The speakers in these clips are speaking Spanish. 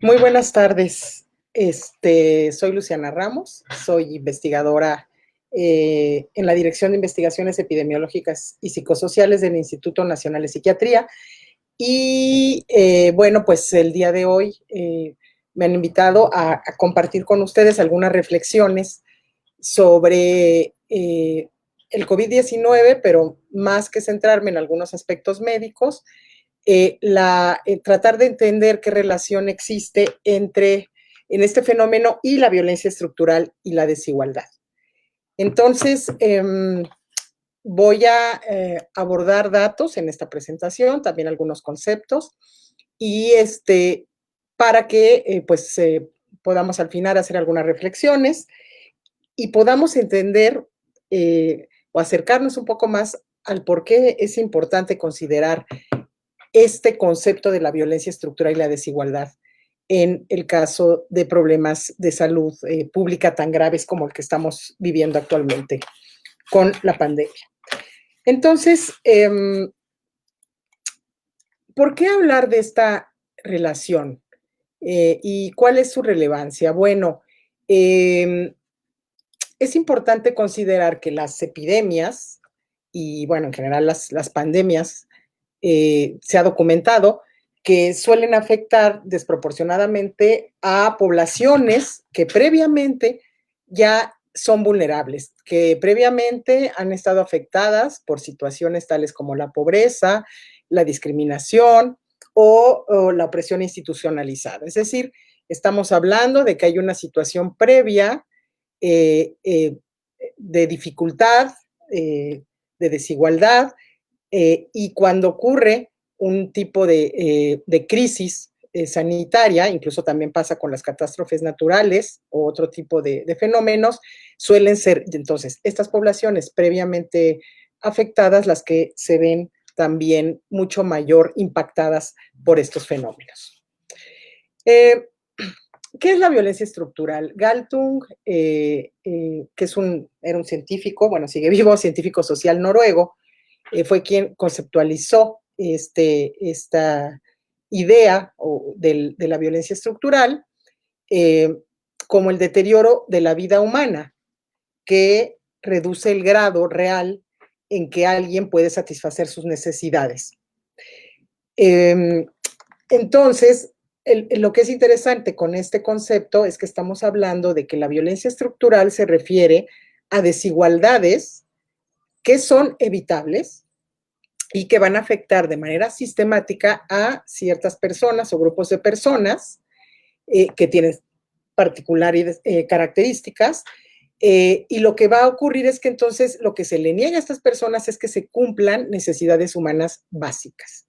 Muy buenas tardes. Soy Luciana Ramos, soy investigadora en la Dirección de Investigaciones Epidemiológicas y Psicosociales del Instituto Nacional de Psiquiatría. Y bueno, pues el día de hoy me han invitado a compartir con ustedes algunas reflexiones sobre el COVID-19, pero más que centrarme en algunos aspectos médicos, tratar de entender qué relación existe en este fenómeno y la violencia estructural y la desigualdad. Entonces, voy a abordar datos en esta presentación, también algunos conceptos, y para que podamos al final hacer algunas reflexiones y podamos entender o acercarnos un poco más al por qué es importante considerar este concepto de la violencia estructural y la desigualdad en el caso de problemas de salud pública tan graves como el que estamos viviendo actualmente con la pandemia. Entonces, ¿por qué hablar de esta relación? ¿Y cuál es su relevancia? Bueno, es importante considerar que las epidemias y, bueno, en general las pandemias, se ha documentado que suelen afectar desproporcionadamente a poblaciones que previamente ya son vulnerables, que previamente han estado afectadas por situaciones tales como la pobreza, la discriminación o la opresión institucionalizada. Es decir, estamos hablando de que hay una situación previa eh, eh, de dificultad, de desigualdad, y cuando ocurre un tipo de crisis sanitaria, incluso también pasa con las catástrofes naturales o otro tipo de fenómenos, suelen ser entonces estas poblaciones previamente afectadas las que se ven también mucho mayor impactadas por estos fenómenos. Eh, ¿Qué es la violencia estructural? Galtung, que era un científico, bueno, sigue vivo, científico social noruego, fue quien conceptualizó esta idea de la violencia estructural eh, como el deterioro de la vida humana, que reduce el grado real en que alguien puede satisfacer sus necesidades. Eh, entonces, lo que es interesante con este concepto es que estamos hablando de que la violencia estructural se refiere a desigualdades que son evitables y que van a afectar de manera sistemática a ciertas personas o grupos de personas que tienen particulares características. Y lo que va a ocurrir es que entonces lo que se le niega a estas personas es que se cumplan necesidades humanas básicas.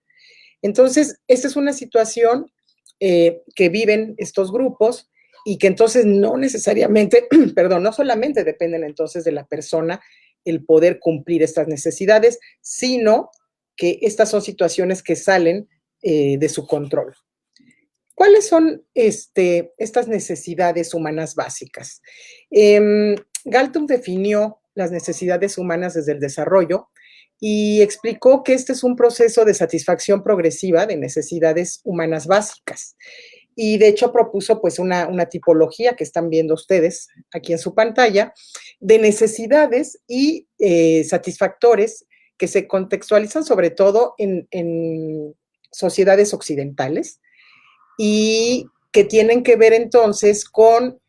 Entonces, esta es una situación que viven estos grupos y que entonces no necesariamente, perdón, no solamente dependen entonces de la persona el poder cumplir estas necesidades, sino que estas son situaciones que salen de su control. ¿Cuáles son estas necesidades humanas básicas? Galtung definió las necesidades humanas desde el desarrollo y explicó que este es un proceso de satisfacción progresiva de necesidades humanas básicas. Y de hecho propuso pues una tipología que están viendo ustedes aquí en su pantalla de necesidades y satisfactores que se contextualizan sobre todo en sociedades occidentales y que tienen que ver entonces con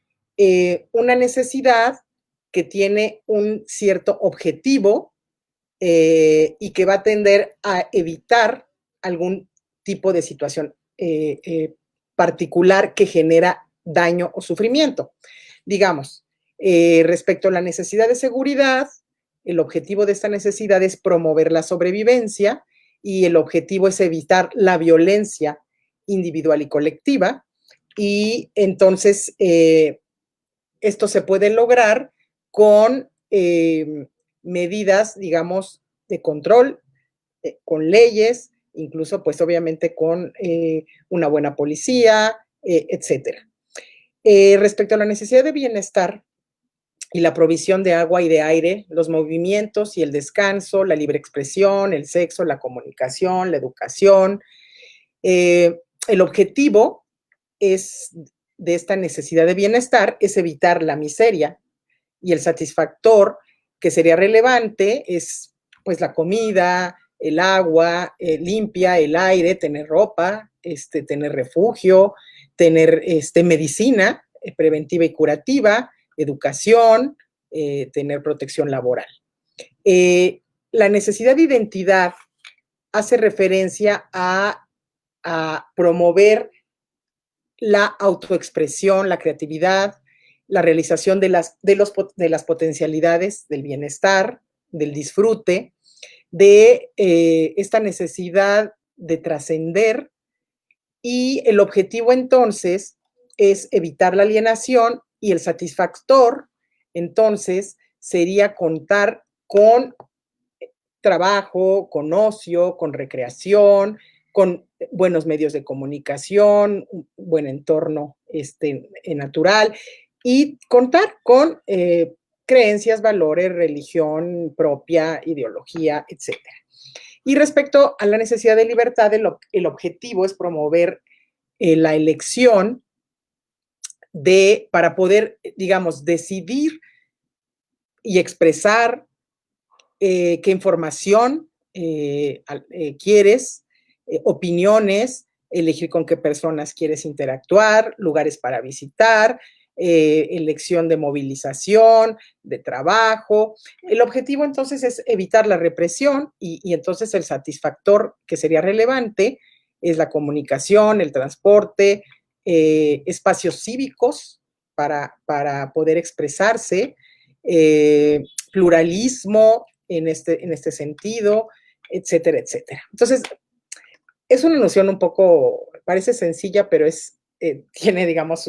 una necesidad que tiene un cierto objetivo y que va a tender a evitar algún tipo de situación particular que genera daño o sufrimiento. Digamos, respecto a la necesidad de seguridad, el objetivo de esta necesidad es promover la sobrevivencia y el objetivo es evitar la violencia individual y colectiva. Y entonces esto se puede lograr con medidas, digamos, de control, con leyes, incluso pues obviamente con una buena policía, etcétera. Respecto a la necesidad de bienestar y la provisión de agua y de aire, los movimientos y el descanso, la libre expresión, el sexo, la comunicación, la educación, el objetivo de esta necesidad de bienestar es evitar la miseria, y el satisfactor que sería relevante es pues la comida, el agua limpia, el aire, tener ropa, tener refugio, tener medicina preventiva y curativa, educación, tener protección laboral. La necesidad de identidad hace referencia a promover la autoexpresión, la creatividad, la realización de las potencialidades del bienestar, del disfrute, de esta necesidad de trascender, y el objetivo entonces es evitar la alienación, y el satisfactor entonces sería contar con trabajo, con ocio, con recreación, con buenos medios de comunicación, un buen entorno natural, y contar con creencias, valores, religión propia, ideología, etc. Y respecto a la necesidad de libertad, el objetivo es promover la elección para poder, digamos, decidir y expresar qué información quieres, opiniones, elegir con qué personas quieres interactuar, lugares para visitar, elección de movilización, de trabajo. El objetivo entonces es evitar la represión, y entonces el satisfactor que sería relevante es la comunicación, el transporte, espacios cívicos para poder expresarse, pluralismo en este sentido, etcétera, etcétera. Entonces, es una noción un poco, parece sencilla, pero tiene, digamos,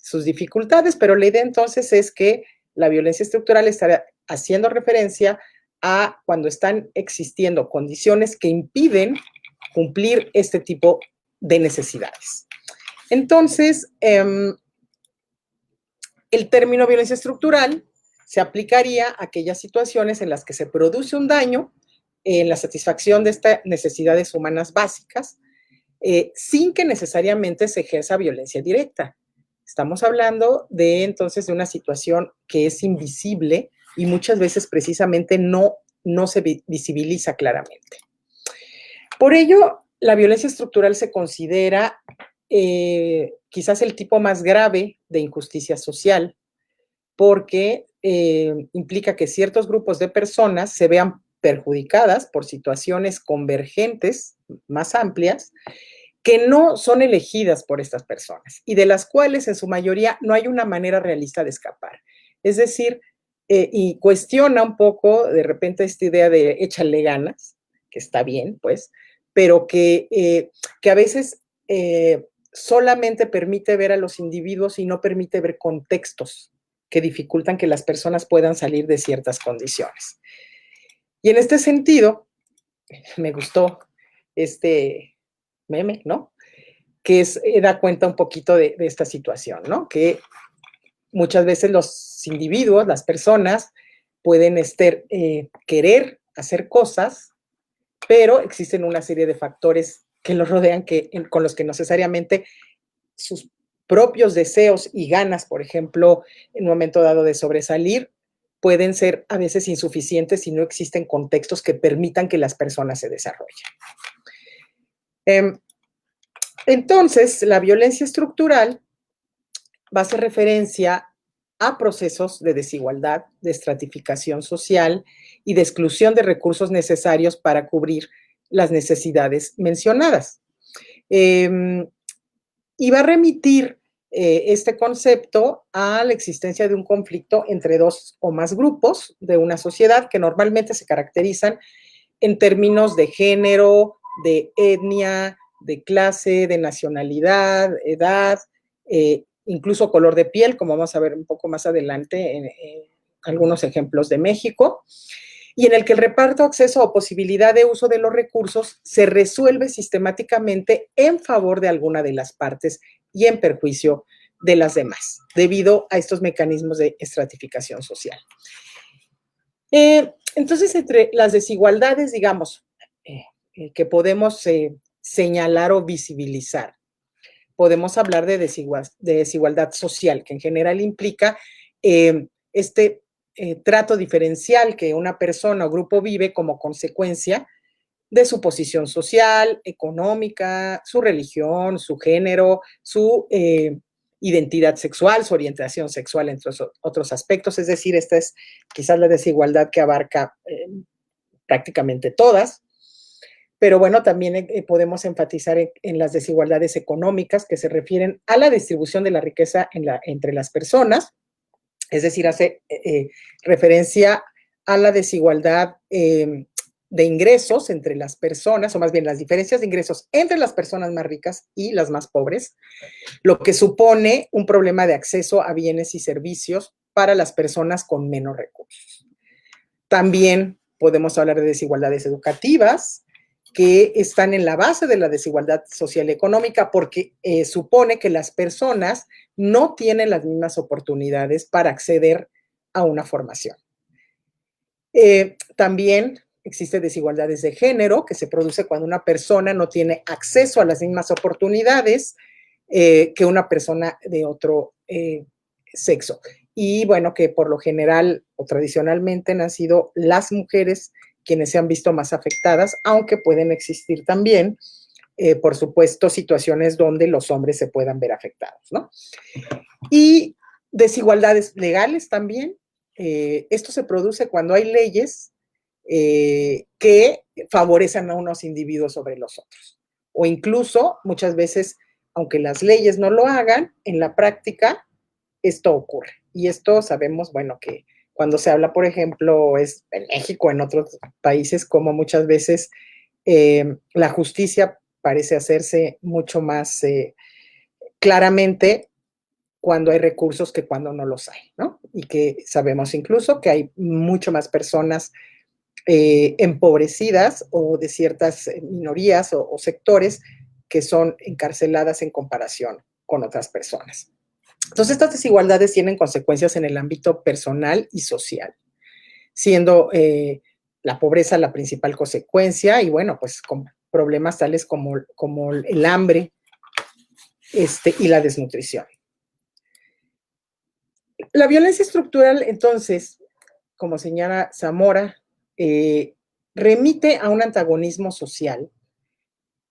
sus dificultades, pero la idea entonces es que la violencia estructural estará haciendo referencia a cuando están existiendo condiciones que impiden cumplir este tipo de necesidades. Entonces, el término violencia estructural se aplicaría a aquellas situaciones en las que se produce un daño en la satisfacción de estas necesidades humanas básicas, sin que necesariamente se ejerza violencia directa. Estamos hablando entonces de una situación que es invisible y muchas veces precisamente no se visibiliza claramente. Por ello, la violencia estructural se considera quizás el tipo más grave de injusticia social, porque implica que ciertos grupos de personas se vean perjudicadas por situaciones convergentes más amplias, que no son elegidas por estas personas y de las cuales en su mayoría no hay una manera realista de escapar. Es decir, y cuestiona un poco de repente esta idea de échale ganas, que está bien, pues, pero que a veces solamente permite ver a los individuos y no permite ver contextos que dificultan que las personas puedan salir de ciertas condiciones. Y en este sentido, me gustó este meme, ¿no? Que da cuenta un poquito de esta situación, ¿no? Que muchas veces los individuos, las personas, pueden querer hacer cosas, pero existen una serie de factores que los rodean con los que no necesariamente sus propios deseos y ganas, por ejemplo, en un momento dado de sobresalir, pueden ser a veces insuficientes si no existen contextos que permitan que las personas se desarrollen. Entonces, la violencia estructural va a hacer referencia a procesos de desigualdad, de estratificación social y de exclusión de recursos necesarios para cubrir las necesidades mencionadas. Y va a remitir este concepto a la existencia de un conflicto entre dos o más grupos de una sociedad que normalmente se caracterizan en términos de género, de etnia, de clase, de nacionalidad, edad, incluso color de piel, como vamos a ver un poco más adelante en algunos ejemplos de México, y en el que el reparto, acceso o posibilidad de uso de los recursos se resuelve sistemáticamente en favor de alguna de las partes y en perjuicio de las demás, debido a estos mecanismos de estratificación social. Entonces, entre las desigualdades, digamos, que podemos señalar o visibilizar podemos hablar de desigualdad social, que en general implica este trato diferencial que una persona o grupo vive como consecuencia de su posición social, económica, su religión, su género, su identidad sexual, su orientación sexual, entre otros aspectos. Es decir, esta es quizás la desigualdad que abarca prácticamente todas. Pero bueno, también podemos enfatizar en las desigualdades económicas que se refieren a la distribución de la riqueza entre las personas, es decir, hace referencia a la desigualdad de ingresos entre las personas, o más bien las diferencias de ingresos entre las personas más ricas y las más pobres, lo que supone un problema de acceso a bienes y servicios para las personas con menos recursos. También podemos hablar de desigualdades educativas, que están en la base de la desigualdad social y económica porque supone que las personas no tienen las mismas oportunidades para acceder a una formación. También existen desigualdades de género que se produce cuando una persona no tiene acceso a las mismas oportunidades que una persona de otro sexo. Y bueno, que por lo general o tradicionalmente han sido las mujeres quienes se han visto más afectadas, aunque pueden existir también, por supuesto, situaciones donde los hombres se puedan ver afectados, ¿no? Y desigualdades legales también. Esto se produce cuando hay leyes que favorecen a unos individuos sobre los otros. O incluso, muchas veces, aunque las leyes no lo hagan, en la práctica esto ocurre. Y esto sabemos, bueno, que cuando se habla, por ejemplo, es en México, en otros países, como muchas veces la justicia parece hacerse mucho más claramente cuando hay recursos que cuando no los hay, ¿no? Y que sabemos incluso que hay mucho más personas empobrecidas o de ciertas minorías o sectores que son encarceladas en comparación con otras personas. Entonces, estas desigualdades tienen consecuencias en el ámbito personal y social, siendo la pobreza la principal consecuencia y bueno, pues con problemas tales como el hambre y la desnutrición. La violencia estructural, entonces, como señala Zamora, remite a un antagonismo social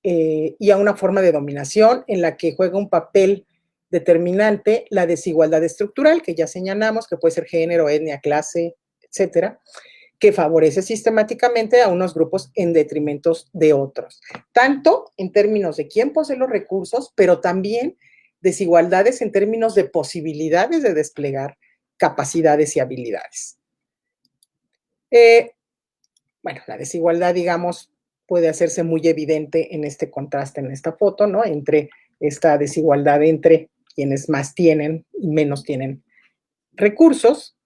y a una forma de dominación en la que juega un papel determinante la desigualdad estructural, que ya señalamos, que puede ser género, etnia, clase, etcétera, que favorece sistemáticamente a unos grupos en detrimento de otros, tanto en términos de quién posee los recursos, pero también desigualdades en términos de posibilidades de desplegar capacidades y habilidades. Bueno, la desigualdad, digamos, puede hacerse muy evidente en este contraste, en esta foto, ¿no? Entre esta desigualdad entre quienes más tienen y menos tienen recursos.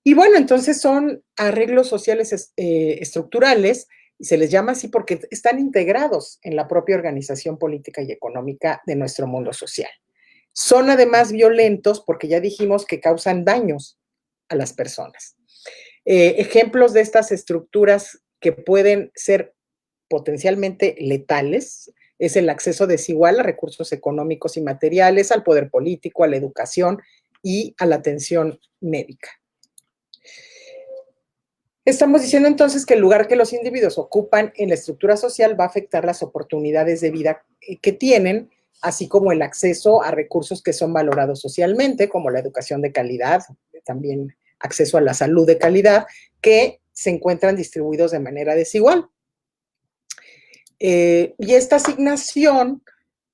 Y bueno, entonces son arreglos sociales estructurales, y se les llama así porque están integrados en la propia organización política y económica de nuestro mundo social. Son además violentos porque ya dijimos que causan daños a las personas. Ejemplos de estas estructuras que pueden ser potencialmente letales es el acceso desigual a recursos económicos y materiales, al poder político, a la educación y a la atención médica. Estamos diciendo entonces que el lugar que los individuos ocupan en la estructura social va a afectar las oportunidades de vida que tienen, así como el acceso a recursos que son valorados socialmente, como la educación de calidad, también acceso a la salud de calidad, que se encuentran distribuidos de manera desigual. Y esta asignación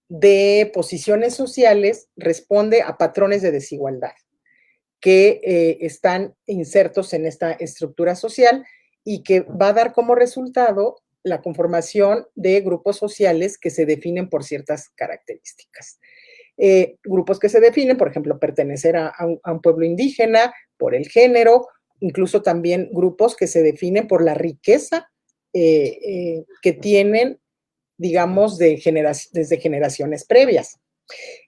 de posiciones sociales responde a patrones de desigualdad que están insertos en esta estructura social y que va a dar como resultado la conformación de grupos sociales que se definen por ciertas características. Grupos que se definen, por ejemplo, pertenecer a un pueblo indígena, por el género, incluso también grupos que se definen por la riqueza que tienen, digamos, desde generaciones previas.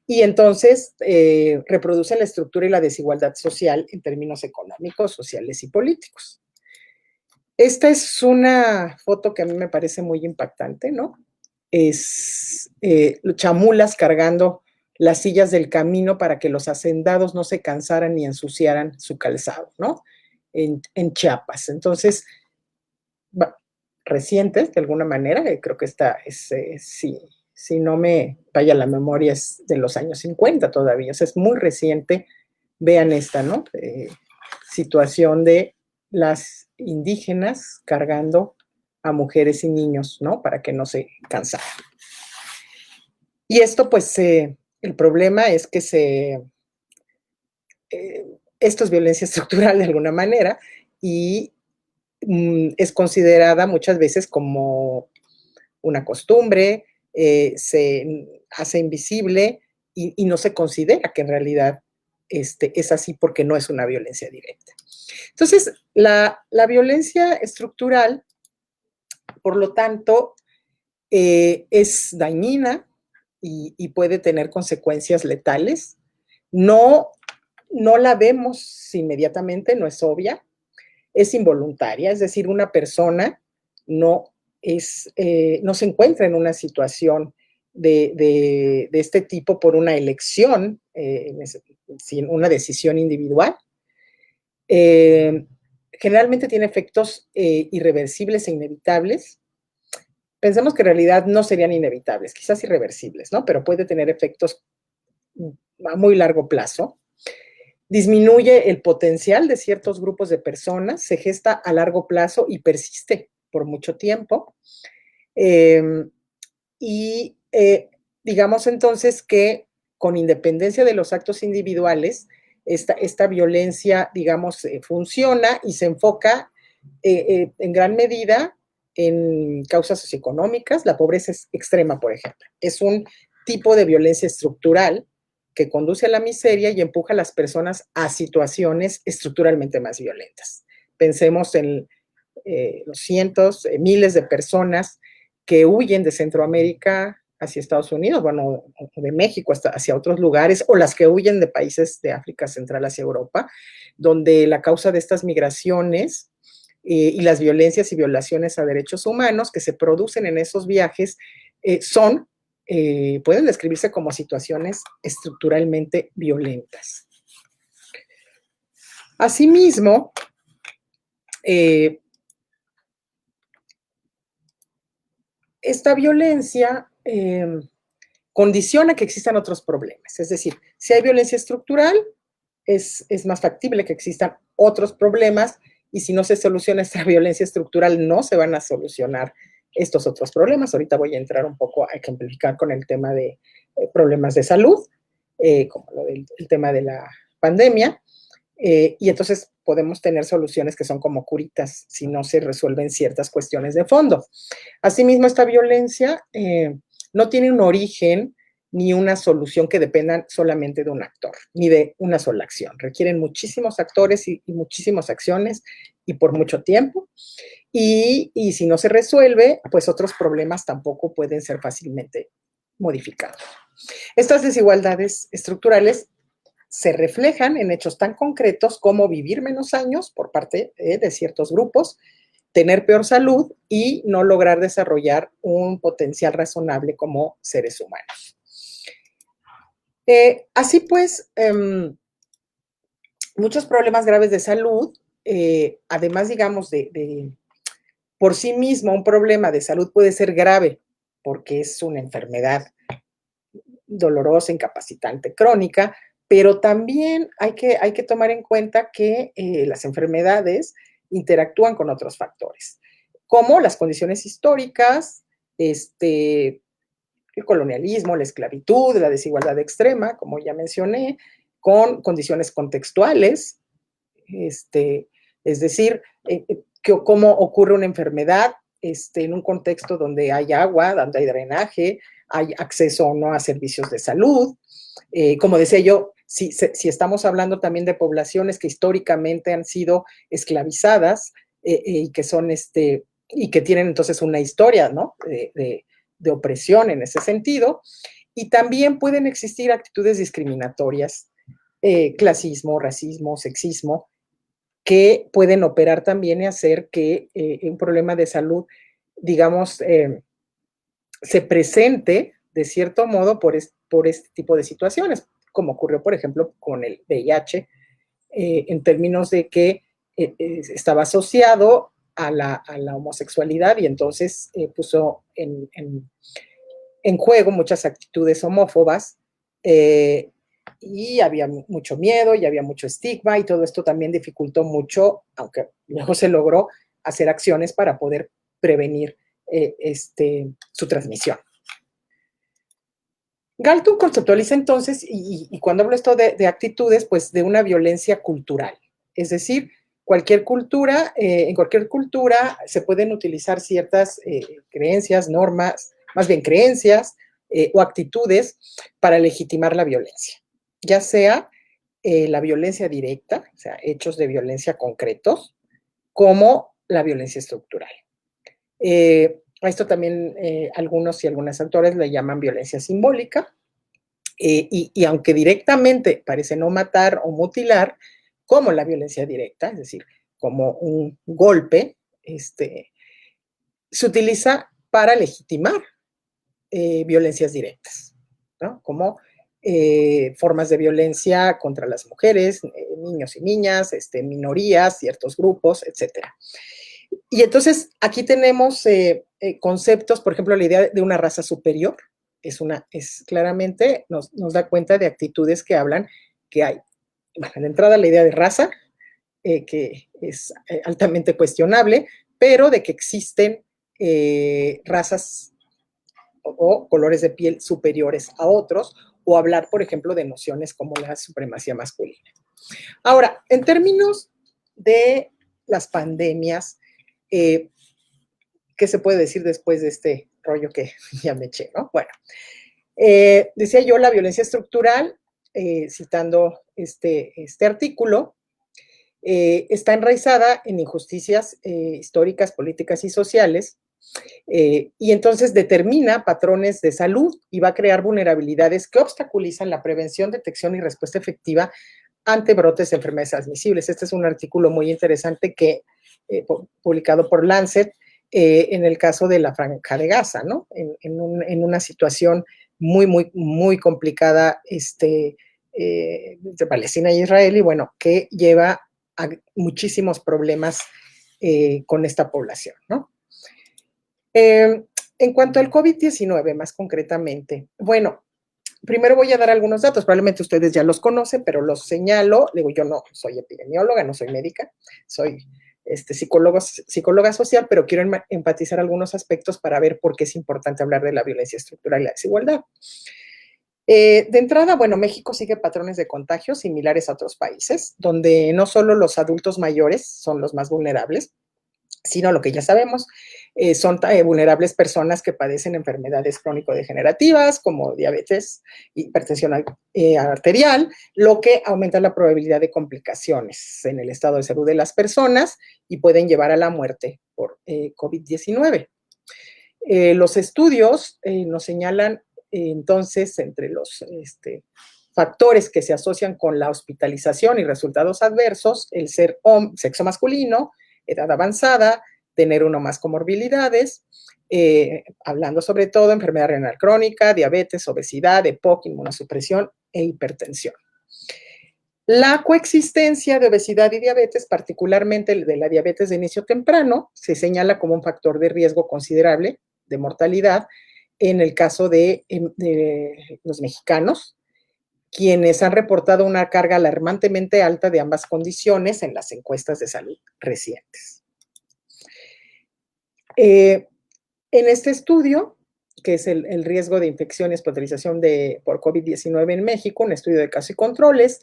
Y entonces reproduce la estructura y la desigualdad social en términos económicos, sociales y políticos. Esta es una foto que a mí me parece muy impactante, ¿no? chamulas cargando las sillas del camino para que los hacendados no se cansaran ni ensuciaran su calzado, ¿no? En Chiapas. Entonces, recientes, de alguna manera, creo que esta es, si no me falla la memoria, es de los años 50 todavía, o sea, es muy reciente. Vean esta, ¿no? Situación de las indígenas cargando a mujeres y niños, ¿no? Para que no se cansaran. Y esto, pues, el problema es que esto es violencia estructural de alguna manera y es considerada muchas veces como una costumbre, se hace invisible y no se considera que en realidad es así porque no es una violencia directa. Entonces, la violencia estructural, por lo tanto, es dañina y puede tener consecuencias letales. No, no la vemos inmediatamente, no es obvia, es involuntaria, es decir, una persona no, no se encuentra en una situación de este tipo por una elección, una decisión individual. Generalmente tiene efectos irreversibles e inevitables. Pensemos que en realidad no serían inevitables, quizás irreversibles, ¿no? Pero puede tener efectos a muy largo plazo. Disminuye el potencial de ciertos grupos de personas, se gesta a largo plazo y persiste por mucho tiempo. Digamos entonces que con independencia de los actos individuales, esta violencia, digamos, funciona y se enfoca en gran medida en causas socioeconómicas. La pobreza es extrema, por ejemplo. Es un tipo de violencia estructural que conduce a la miseria y empuja a las personas a situaciones estructuralmente más violentas. Pensemos en los cientos, miles de personas que huyen de Centroamérica hacia Estados Unidos, bueno, de México hasta hacia otros lugares, o las que huyen de países de África Central hacia Europa, donde la causa de estas migraciones y las violencias y violaciones a derechos humanos que se producen en esos viajes pueden describirse como situaciones estructuralmente violentas. Asimismo, esta violencia condiciona que existan otros problemas. Es decir, si hay violencia estructural, es más factible que existan otros problemas y si no se soluciona esta violencia estructural, no se van a solucionar estos otros problemas. Ahorita voy a entrar un poco a ejemplificar con el tema de problemas de salud, como el tema de la pandemia. Y entonces podemos tener soluciones que son como curitas si no se resuelven ciertas cuestiones de fondo. Asimismo, esta violencia no tiene un origen ni una solución que dependan solamente de un actor, ni de una sola acción. Requieren muchísimos actores y muchísimas acciones y por mucho tiempo. Y si no se resuelve, pues otros problemas tampoco pueden ser fácilmente modificados. Estas desigualdades estructurales se reflejan en hechos tan concretos como vivir menos años por parte de ciertos grupos, tener peor salud y no lograr desarrollar un potencial razonable como seres humanos. Así pues, muchos problemas graves de salud, además, digamos, por sí mismo, un problema de salud puede ser grave porque es una enfermedad dolorosa, incapacitante, crónica, pero también hay que tomar en cuenta que las enfermedades interactúan con otros factores, como las condiciones históricas, el colonialismo, la esclavitud, la desigualdad extrema, como ya mencioné, con condiciones contextuales, es decir, cómo ocurre una enfermedad en un contexto donde hay agua, donde hay drenaje, hay acceso o no a servicios de salud. Como decía yo, si estamos hablando también de poblaciones que históricamente han sido esclavizadas y que son y que tienen entonces una historia, ¿no? de opresión en ese sentido, y también pueden existir actitudes discriminatorias, clasismo, racismo, sexismo, que pueden operar también y hacer que un problema de salud, digamos, se presente de cierto modo por este tipo de situaciones, como ocurrió, por ejemplo, con el VIH, en términos de que estaba asociado a la homosexualidad y entonces puso en juego muchas actitudes homófobas y había mucho miedo y había mucho estigma y todo esto también dificultó mucho, aunque luego se logró hacer acciones para poder prevenir su transmisión. Galtung conceptualiza entonces, y cuando hablo esto de actitudes, pues de una violencia cultural. Es decir, cualquier cultura, en cualquier cultura se pueden utilizar ciertas creencias, normas, más bien creencias o actitudes para legitimar la violencia. Ya sea la violencia directa, o sea, hechos de violencia concretos, como la violencia estructural. A esto también algunos y algunas autores le llaman violencia simbólica, y aunque directamente parece no matar o mutilar, como la violencia directa, es decir, como un golpe, se utiliza para legitimar violencias directas, ¿no? Como formas de violencia contra las mujeres, niños y niñas, minorías, ciertos grupos, etcétera. Y entonces aquí tenemos conceptos, por ejemplo, la idea de una raza superior, es claramente nos da cuenta de actitudes que hablan que hay. Bueno, de entrada la idea de raza, que es altamente cuestionable, pero de que existen razas o colores de piel superiores a otros, o hablar, por ejemplo, de nociones como la supremacía masculina. Ahora, en términos de las pandemias, ¿qué se puede decir después de este rollo que ya me eché, ¿no? Bueno, decía yo, la violencia estructural, citando este artículo, está enraizada en injusticias históricas, políticas y sociales, y entonces determina patrones de salud y va a crear vulnerabilidades que obstaculizan la prevención, detección y respuesta efectiva ante brotes de enfermedades transmisibles. Este es un artículo muy interesante que publicado por Lancet en el caso de la Franja de Gaza, ¿no? En una situación muy complicada de Palestina e Israel, y bueno, que lleva a muchísimos problemas con esta población, ¿no? En cuanto al COVID-19, más concretamente, bueno, primero voy a dar algunos datos, probablemente ustedes ya los conocen, pero los señalo. Digo, yo no soy epidemióloga, no soy médica, soy psicóloga social, pero quiero enfatizar algunos aspectos para ver por qué es importante hablar de la violencia estructural y la desigualdad. De entrada, bueno, México sigue patrones de contagio similares a otros países, donde no solo los adultos mayores son los más vulnerables, sino lo que ya sabemos, son vulnerables personas que padecen enfermedades crónico-degenerativas como diabetes, hipertensión arterial, lo que aumenta la probabilidad de complicaciones en el estado de salud de las personas y pueden llevar a la muerte por COVID-19. Los estudios nos señalan entonces entre los factores que se asocian con la hospitalización y resultados adversos, el ser sexo masculino, edad avanzada, tener uno más comorbilidades, hablando sobre todo de enfermedad renal crónica, diabetes, obesidad, EPOC, inmunosupresión e hipertensión. La coexistencia de obesidad y diabetes, particularmente de la diabetes de inicio temprano, se señala como un factor de riesgo considerable de mortalidad en el caso de los mexicanos, quienes han reportado una carga alarmantemente alta de ambas condiciones en las encuestas de salud recientes. En este estudio, que es el riesgo de infección y hospitalización por COVID-19 en México, un estudio de casos y controles,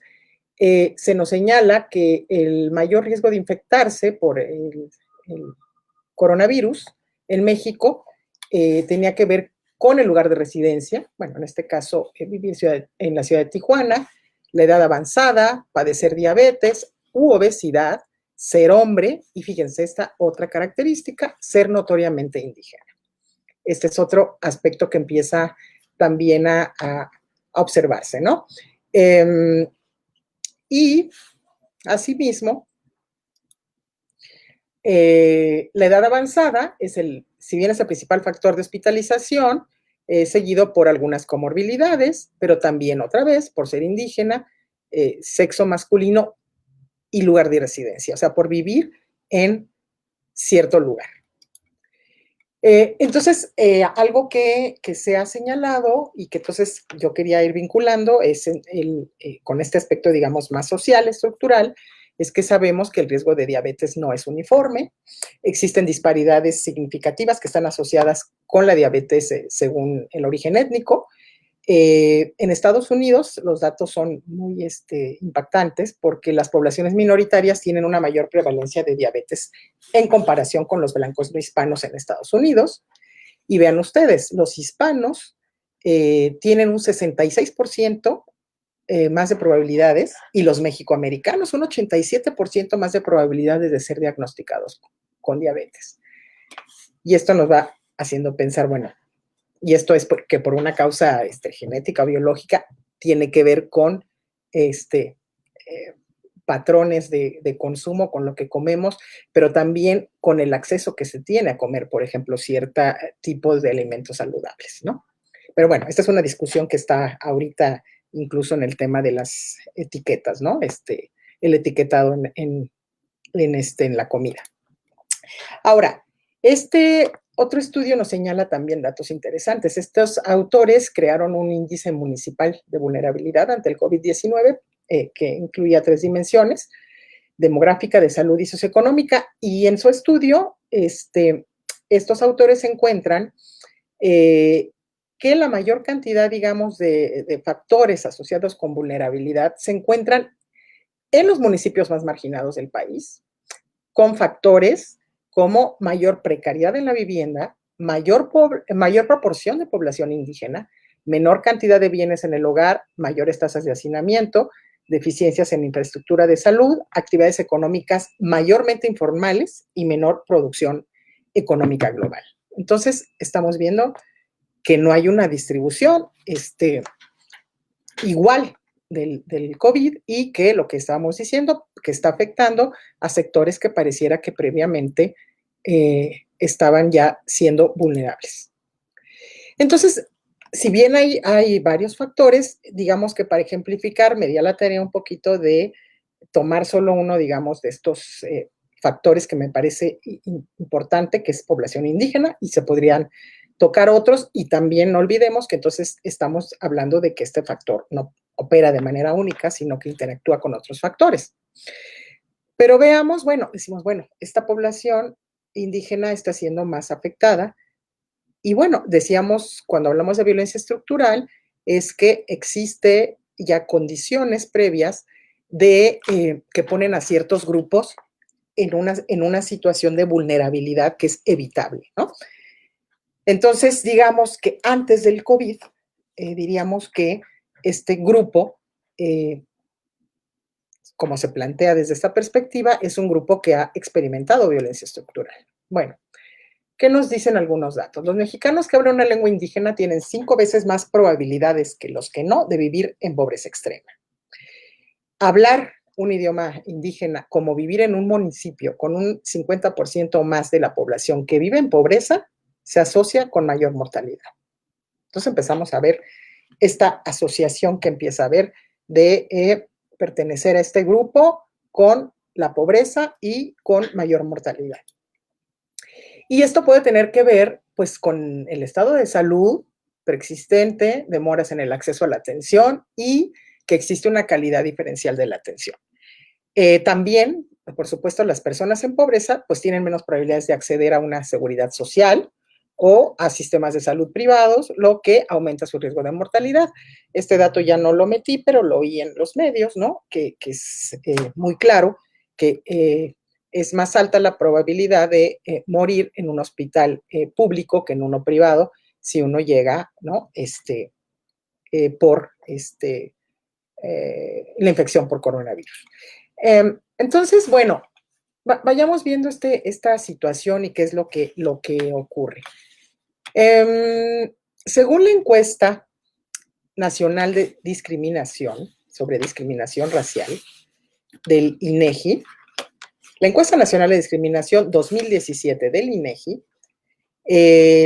se nos señala que el mayor riesgo de infectarse por el coronavirus en México tenía que ver con el lugar de residencia, bueno, en este caso vivir en la ciudad de Tijuana, la edad avanzada, padecer diabetes u obesidad, ser hombre, y fíjense esta otra característica, ser notoriamente indígena. Este es otro aspecto que empieza también a observarse, ¿no? Y asimismo, La edad avanzada es si bien es el principal factor de hospitalización, seguido por algunas comorbilidades, pero también otra vez por ser indígena, sexo masculino y lugar de residencia, o sea, por vivir en cierto lugar. Entonces, algo que se ha señalado y que entonces yo quería ir vinculando es con este aspecto, digamos, más social, estructural, es que sabemos que el riesgo de diabetes no es uniforme. Existen disparidades significativas que están asociadas con la diabetes según el origen étnico. En Estados Unidos los datos son muy impactantes porque las poblaciones minoritarias tienen una mayor prevalencia de diabetes en comparación con los blancos no hispanos en Estados Unidos. Y vean ustedes, los hispanos tienen un 66% más de probabilidades y los mexicoamericanos un 87% más de probabilidades de ser diagnosticados con diabetes. Y esto nos va haciendo pensar, bueno, y esto es porque por una causa genética o biológica tiene que ver con patrones de consumo, con lo que comemos, pero también con el acceso que se tiene a comer, por ejemplo, cierto tipo de alimentos saludables, ¿no? Pero bueno, esta es una discusión que está ahorita incluso en el tema de las etiquetas, ¿no? El etiquetado en la comida. Ahora, otro estudio nos señala también datos interesantes. Estos autores crearon un índice municipal de vulnerabilidad ante el COVID-19 que incluía 3 dimensiones: demográfica, de salud y socioeconómica. Y en su estudio, estos autores encuentran que la mayor cantidad, digamos, de factores asociados con vulnerabilidad se encuentran en los municipios más marginados del país, con factores como mayor precariedad en la vivienda, mayor proporción de población indígena, menor cantidad de bienes en el hogar, mayores tasas de hacinamiento, deficiencias en infraestructura de salud, actividades económicas mayormente informales y menor producción económica global. Entonces, estamos viendo que no hay una distribución igual del COVID y que lo que estábamos diciendo, que está afectando a sectores que pareciera que previamente estaban ya siendo vulnerables. Entonces, si bien hay varios factores, digamos que para ejemplificar me di a la tarea un poquito de tomar solo uno, digamos, de estos factores que me parece importante, que es población indígena, y se podrían tocar otros, y también no olvidemos que entonces estamos hablando de que este factor no opera de manera única, sino que interactúa con otros factores. Pero veamos, bueno, decimos, bueno, esta población indígena está siendo más afectada, y bueno, decíamos cuando hablamos de violencia estructural, es que existe ya condiciones previas que ponen a ciertos grupos en una situación de vulnerabilidad que es evitable, ¿no? Entonces, digamos que antes del COVID, diríamos que este grupo, como se plantea desde esta perspectiva, es un grupo que ha experimentado violencia estructural. Bueno, ¿qué nos dicen algunos datos? Los mexicanos que hablan una lengua indígena tienen 5 veces más probabilidades que los que no de vivir en pobreza extrema. Hablar un idioma indígena como vivir en un municipio con un 50% más de la población que vive en pobreza se asocia con mayor mortalidad. Entonces empezamos a ver esta asociación que empieza a haber de pertenecer a este grupo con la pobreza y con mayor mortalidad. Y esto puede tener que ver pues con el estado de salud preexistente, demoras en el acceso a la atención y que existe una calidad diferencial de la atención. También, por supuesto, las personas en pobreza pues tienen menos probabilidades de acceder a una seguridad social o a sistemas de salud privados, lo que aumenta su riesgo de mortalidad. Este dato ya no lo metí, pero lo oí en los medios, ¿no? Que es muy claro que es más alta la probabilidad de morir en un hospital público que en uno privado si uno llega, ¿no? Por la infección por coronavirus. Entonces, bueno, vayamos viendo esta situación y qué es lo que ocurre. Según la encuesta nacional de discriminación, sobre discriminación racial, del INEGI, La Encuesta Nacional de Discriminación 2017 del INEGI,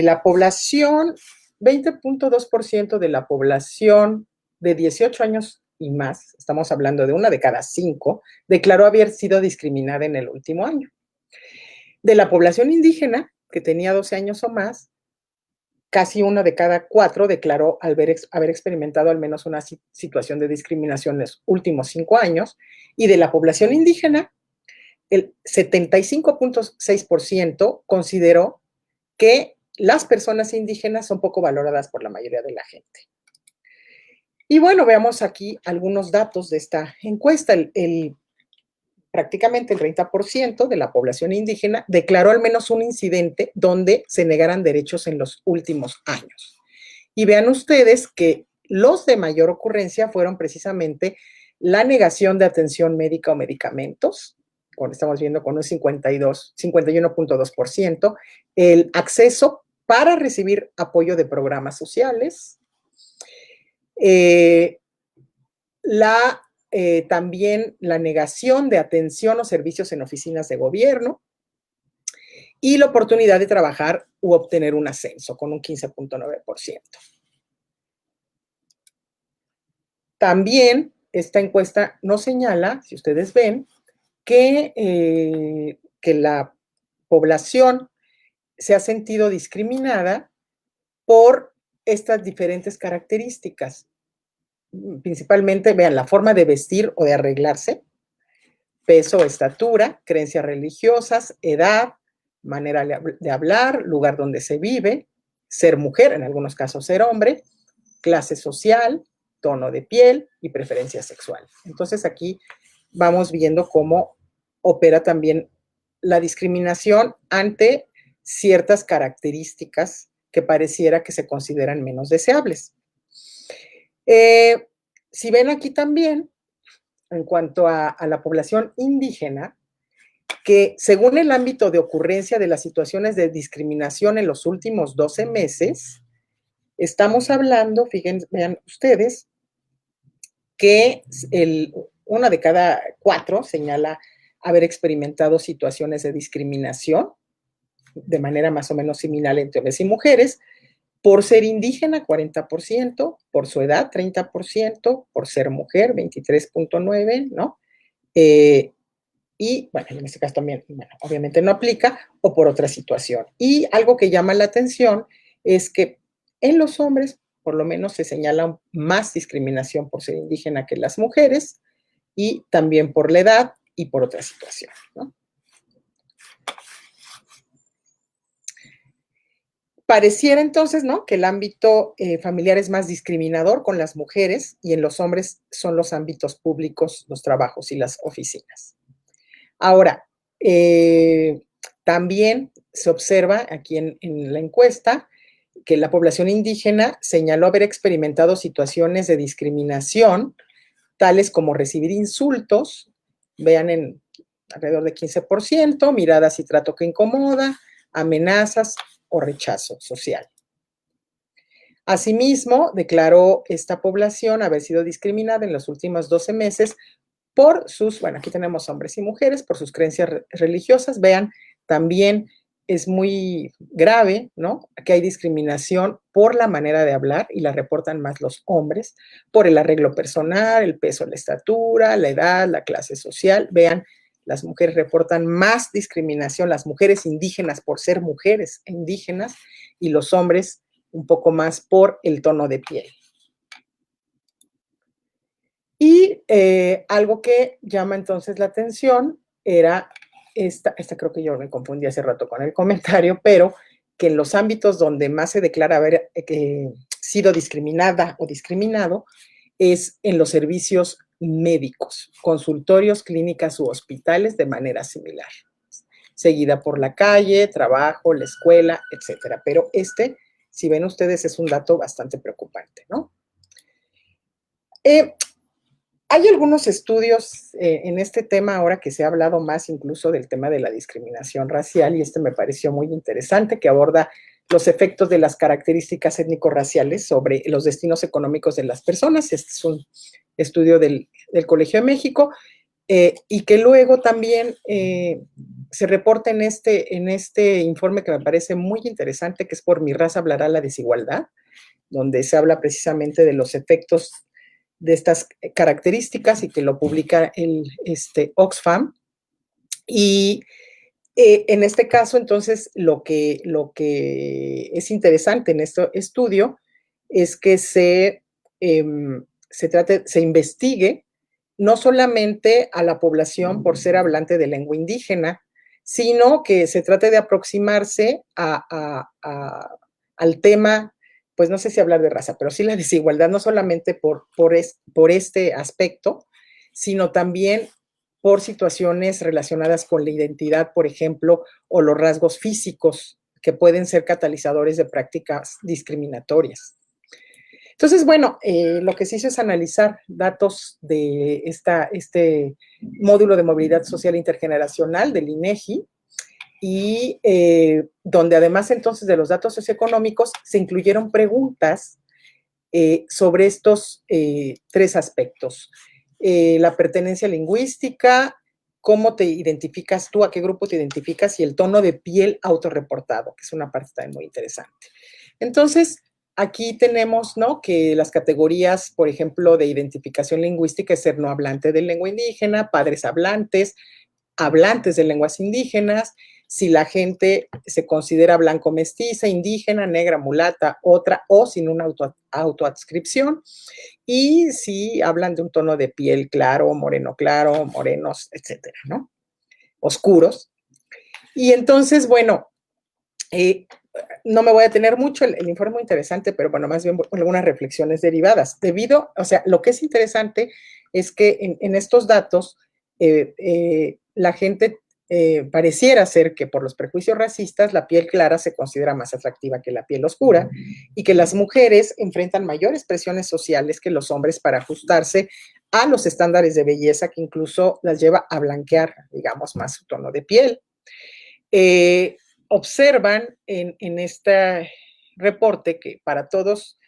la población, 20.2% de la población de 18 años y más, estamos hablando de una de cada 5, declaró haber sido discriminada en el último año. De la población indígena, que tenía 12 años o más, casi 1 de cada 4 declaró haber experimentado al menos una situación de discriminación en los últimos 5 años, y de la población indígena, el 75.6% consideró que las personas indígenas son poco valoradas por la mayoría de la gente. Y bueno, veamos aquí algunos datos de esta encuesta. Prácticamente el 30% de la población indígena declaró al menos un incidente donde se negaran derechos en los últimos años. Y vean ustedes que los de mayor ocurrencia fueron precisamente la negación de atención médica o medicamentos, estamos viendo con un 51.2%, el acceso para recibir apoyo de programas sociales, también la negación de atención o servicios en oficinas de gobierno y la oportunidad de trabajar u obtener un ascenso con un 15.9%. También esta encuesta nos señala, si ustedes ven, que la población se ha sentido discriminada por estas diferentes características. Principalmente, vean, la forma de vestir o de arreglarse, peso, estatura, creencias religiosas, edad, manera de hablar, lugar donde se vive, ser mujer, en algunos casos ser hombre, clase social, tono de piel y preferencia sexual. Entonces aquí vamos viendo cómo opera también la discriminación ante ciertas características que pareciera que se consideran menos deseables. Si ven aquí también, en cuanto a la población indígena, que según el ámbito de ocurrencia de las situaciones de discriminación en los últimos 12 meses, estamos hablando, fíjense, vean ustedes, que una de cada 4 señala haber experimentado situaciones de discriminación de manera más o menos similar entre hombres y mujeres, por ser indígena, 40%, por su edad, 30%, por ser mujer, 23.9%, ¿no? Y, bueno, en este caso también, bueno, obviamente no aplica, o por otra situación. Y algo que llama la atención es que en los hombres, por lo menos, se señala más discriminación por ser indígena que las mujeres, y también por la edad y por otra situación, ¿no? Pareciera entonces, ¿no?, que el ámbito familiar es más discriminador con las mujeres y en los hombres son los ámbitos públicos, los trabajos y las oficinas. Ahora, también se observa aquí en la encuesta que la población indígena señaló haber experimentado situaciones de discriminación, tales como recibir insultos, vean en alrededor de 15%, miradas y trato que incomoda, amenazas o rechazo social. Asimismo, declaró esta población haber sido discriminada en los últimos 12 meses por sus, bueno, aquí tenemos hombres y mujeres, por sus creencias religiosas. Vean, también es muy grave, ¿no?, que hay discriminación por la manera de hablar y la reportan más los hombres, por el arreglo personal, el peso, la estatura, la edad, la clase social. Vean, las mujeres reportan más discriminación, las mujeres indígenas por ser mujeres indígenas y los hombres un poco más por el tono de piel. Y algo que llama entonces la atención era esta creo que yo me confundí hace rato con el comentario, pero que en los ámbitos donde más se declara haber sido discriminada o discriminado es en los servicios médicos, consultorios, clínicas u hospitales de manera similar, seguida por la calle, trabajo, la escuela, etcétera. Pero si ven ustedes, es un dato bastante preocupante, ¿no? Hay algunos estudios en este tema ahora que se ha hablado más incluso del tema de la discriminación racial, y me pareció muy interesante, que aborda los efectos de las características étnico-raciales sobre los destinos económicos de las personas. Este es un estudio del Colegio de México, y que luego también se reporta en este informe que me parece muy interesante, que es Por mi raza hablará la desigualdad, donde se habla precisamente de los efectos de estas características y que lo publica Oxfam. Y en este caso, entonces, lo que es interesante en este estudio es que se investigue no solamente a la población por ser hablante de lengua indígena, sino que se trate de aproximarse al tema, pues no sé si hablar de raza, pero sí la desigualdad, no solamente por este aspecto, sino también por situaciones relacionadas con la identidad, por ejemplo, o los rasgos físicos que pueden ser catalizadores de prácticas discriminatorias. Entonces, bueno, lo que se hizo es analizar datos de este módulo de movilidad social intergeneracional del INEGI, y donde además entonces de los datos socioeconómicos se incluyeron preguntas sobre estos tres aspectos. La pertenencia lingüística, cómo te identificas tú, a qué grupo te identificas, y el tono de piel autorreportado, que es una parte también muy interesante. Entonces, aquí tenemos, ¿no?, que las categorías, por ejemplo, de identificación lingüística es ser no hablante de lengua indígena, padres hablantes, hablantes de lenguas indígenas, si la gente se considera blanco mestiza, indígena, negra, mulata, otra o sin una autoadscripción, y si hablan de un tono de piel claro, morenos, etcétera, ¿no? Oscuros. Y entonces, bueno, no me voy a tener mucho, el informe muy interesante, pero bueno, más bien algunas reflexiones derivadas. O sea, lo que es interesante es que en estos datos la gente pareciera ser que por los prejuicios racistas la piel clara se considera más atractiva que la piel oscura y que las mujeres enfrentan mayores presiones sociales que los hombres para ajustarse a los estándares de belleza que incluso las lleva a blanquear, digamos, más su tono de piel. Observan en este reporte que para todos,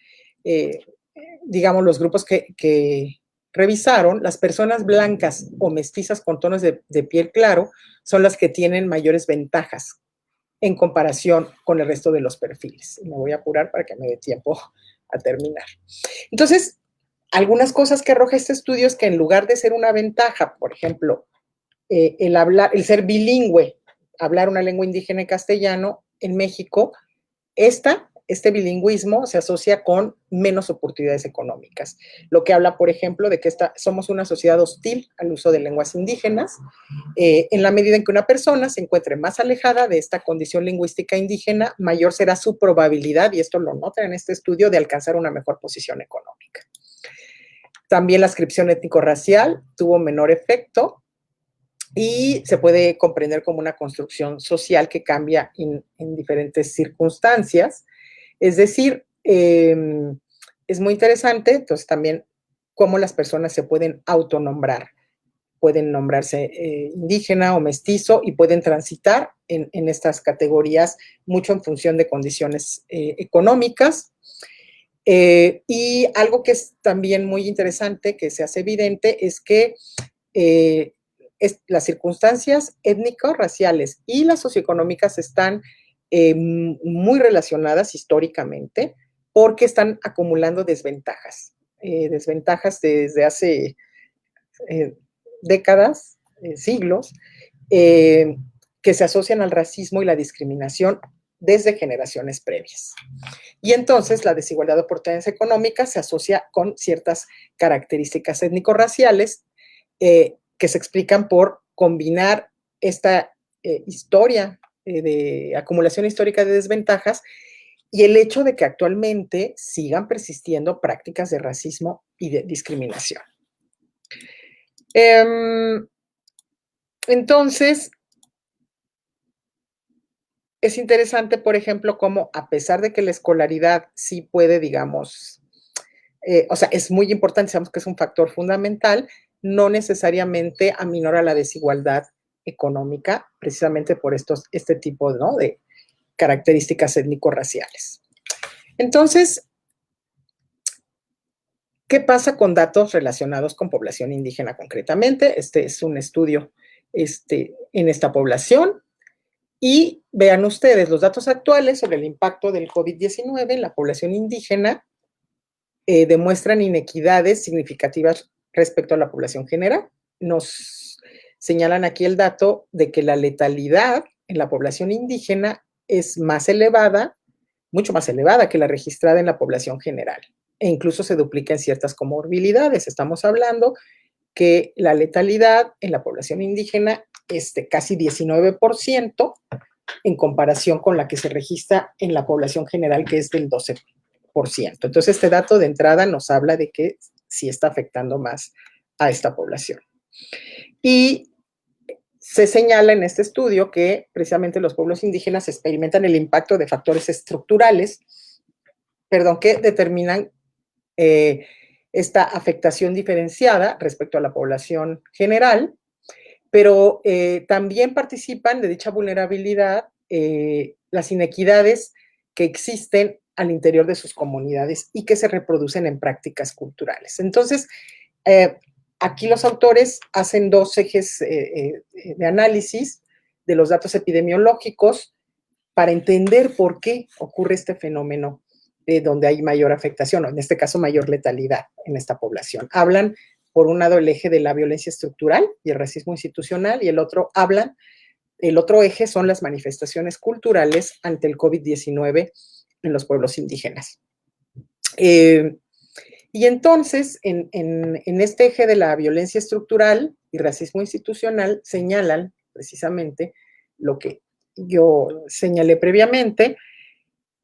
digamos, los grupos que revisaron, las personas blancas o mestizas con tonos de piel claro son las que tienen mayores ventajas en comparación con el resto de los perfiles. Me voy a apurar para que me dé tiempo a terminar. Entonces, algunas cosas que arroja este estudio es que en lugar de ser una ventaja, por ejemplo, el ser bilingüe, hablar una lengua indígena y castellano en México, este bilingüismo se asocia con menos oportunidades económicas, lo que habla, por ejemplo, de que somos una sociedad hostil al uso de lenguas indígenas, en la medida en que una persona se encuentre más alejada de esta condición lingüística indígena, mayor será su probabilidad, y esto lo notan en este estudio, de alcanzar una mejor posición económica. También la adscripción étnico-racial tuvo menor efecto, y se puede comprender como una construcción social que cambia en diferentes circunstancias. Es decir, es muy interesante, entonces también cómo las personas se pueden autonombrar. Pueden nombrarse indígena o mestizo y pueden transitar en estas categorías mucho en función de condiciones económicas. Y algo que es también muy interesante, que se hace evidente, es que las circunstancias étnico-raciales y las socioeconómicas están muy relacionadas históricamente porque están acumulando desventajas desde hace décadas, siglos, que se asocian al racismo y la discriminación desde generaciones previas. Y entonces la desigualdad de oportunidades económicas se asocia con ciertas características étnico-raciales que se explican por combinar esta historia de acumulación histórica de desventajas y el hecho de que actualmente sigan persistiendo prácticas de racismo y de discriminación. Entonces, es interesante, por ejemplo, cómo a pesar de que la escolaridad sí puede, digamos, o sea, es muy importante, sabemos que es un factor fundamental, no necesariamente aminora la desigualdad económica, precisamente por este tipo, ¿no?, de características étnico-raciales. Entonces, ¿Qué pasa con datos relacionados con población indígena concretamente? Este es un estudio en esta población. Y vean ustedes, los datos actuales sobre el impacto del COVID-19 en la población indígena demuestran inequidades significativas respecto a la población general. Nos señalan aquí el dato de que la letalidad en la población indígena es más elevada, mucho más elevada que la registrada en la población general, e incluso se duplica en ciertas comorbilidades. Estamos hablando que la letalidad en la población indígena es de casi 19% en comparación con la que se registra en la población general, que es del 12%. Entonces, este dato de entrada nos habla de que sí está afectando más a esta población. Y se señala en este estudio que precisamente los pueblos indígenas experimentan el impacto de factores estructurales, que determinan esta afectación diferenciada respecto a la población general, pero también participan de dicha vulnerabilidad las inequidades que existen al interior de sus comunidades y que se reproducen en prácticas culturales. Entonces, aquí los autores hacen dos ejes de análisis de los datos epidemiológicos para entender por qué ocurre este fenómeno donde hay mayor afectación, o en este caso mayor letalidad en esta población. Hablan, por un lado, el eje de la violencia estructural y el racismo institucional, y el otro eje son las manifestaciones culturales ante el COVID-19 en los pueblos indígenas. Y entonces, en este eje de la violencia estructural y racismo institucional, señalan precisamente lo que yo señalé previamente,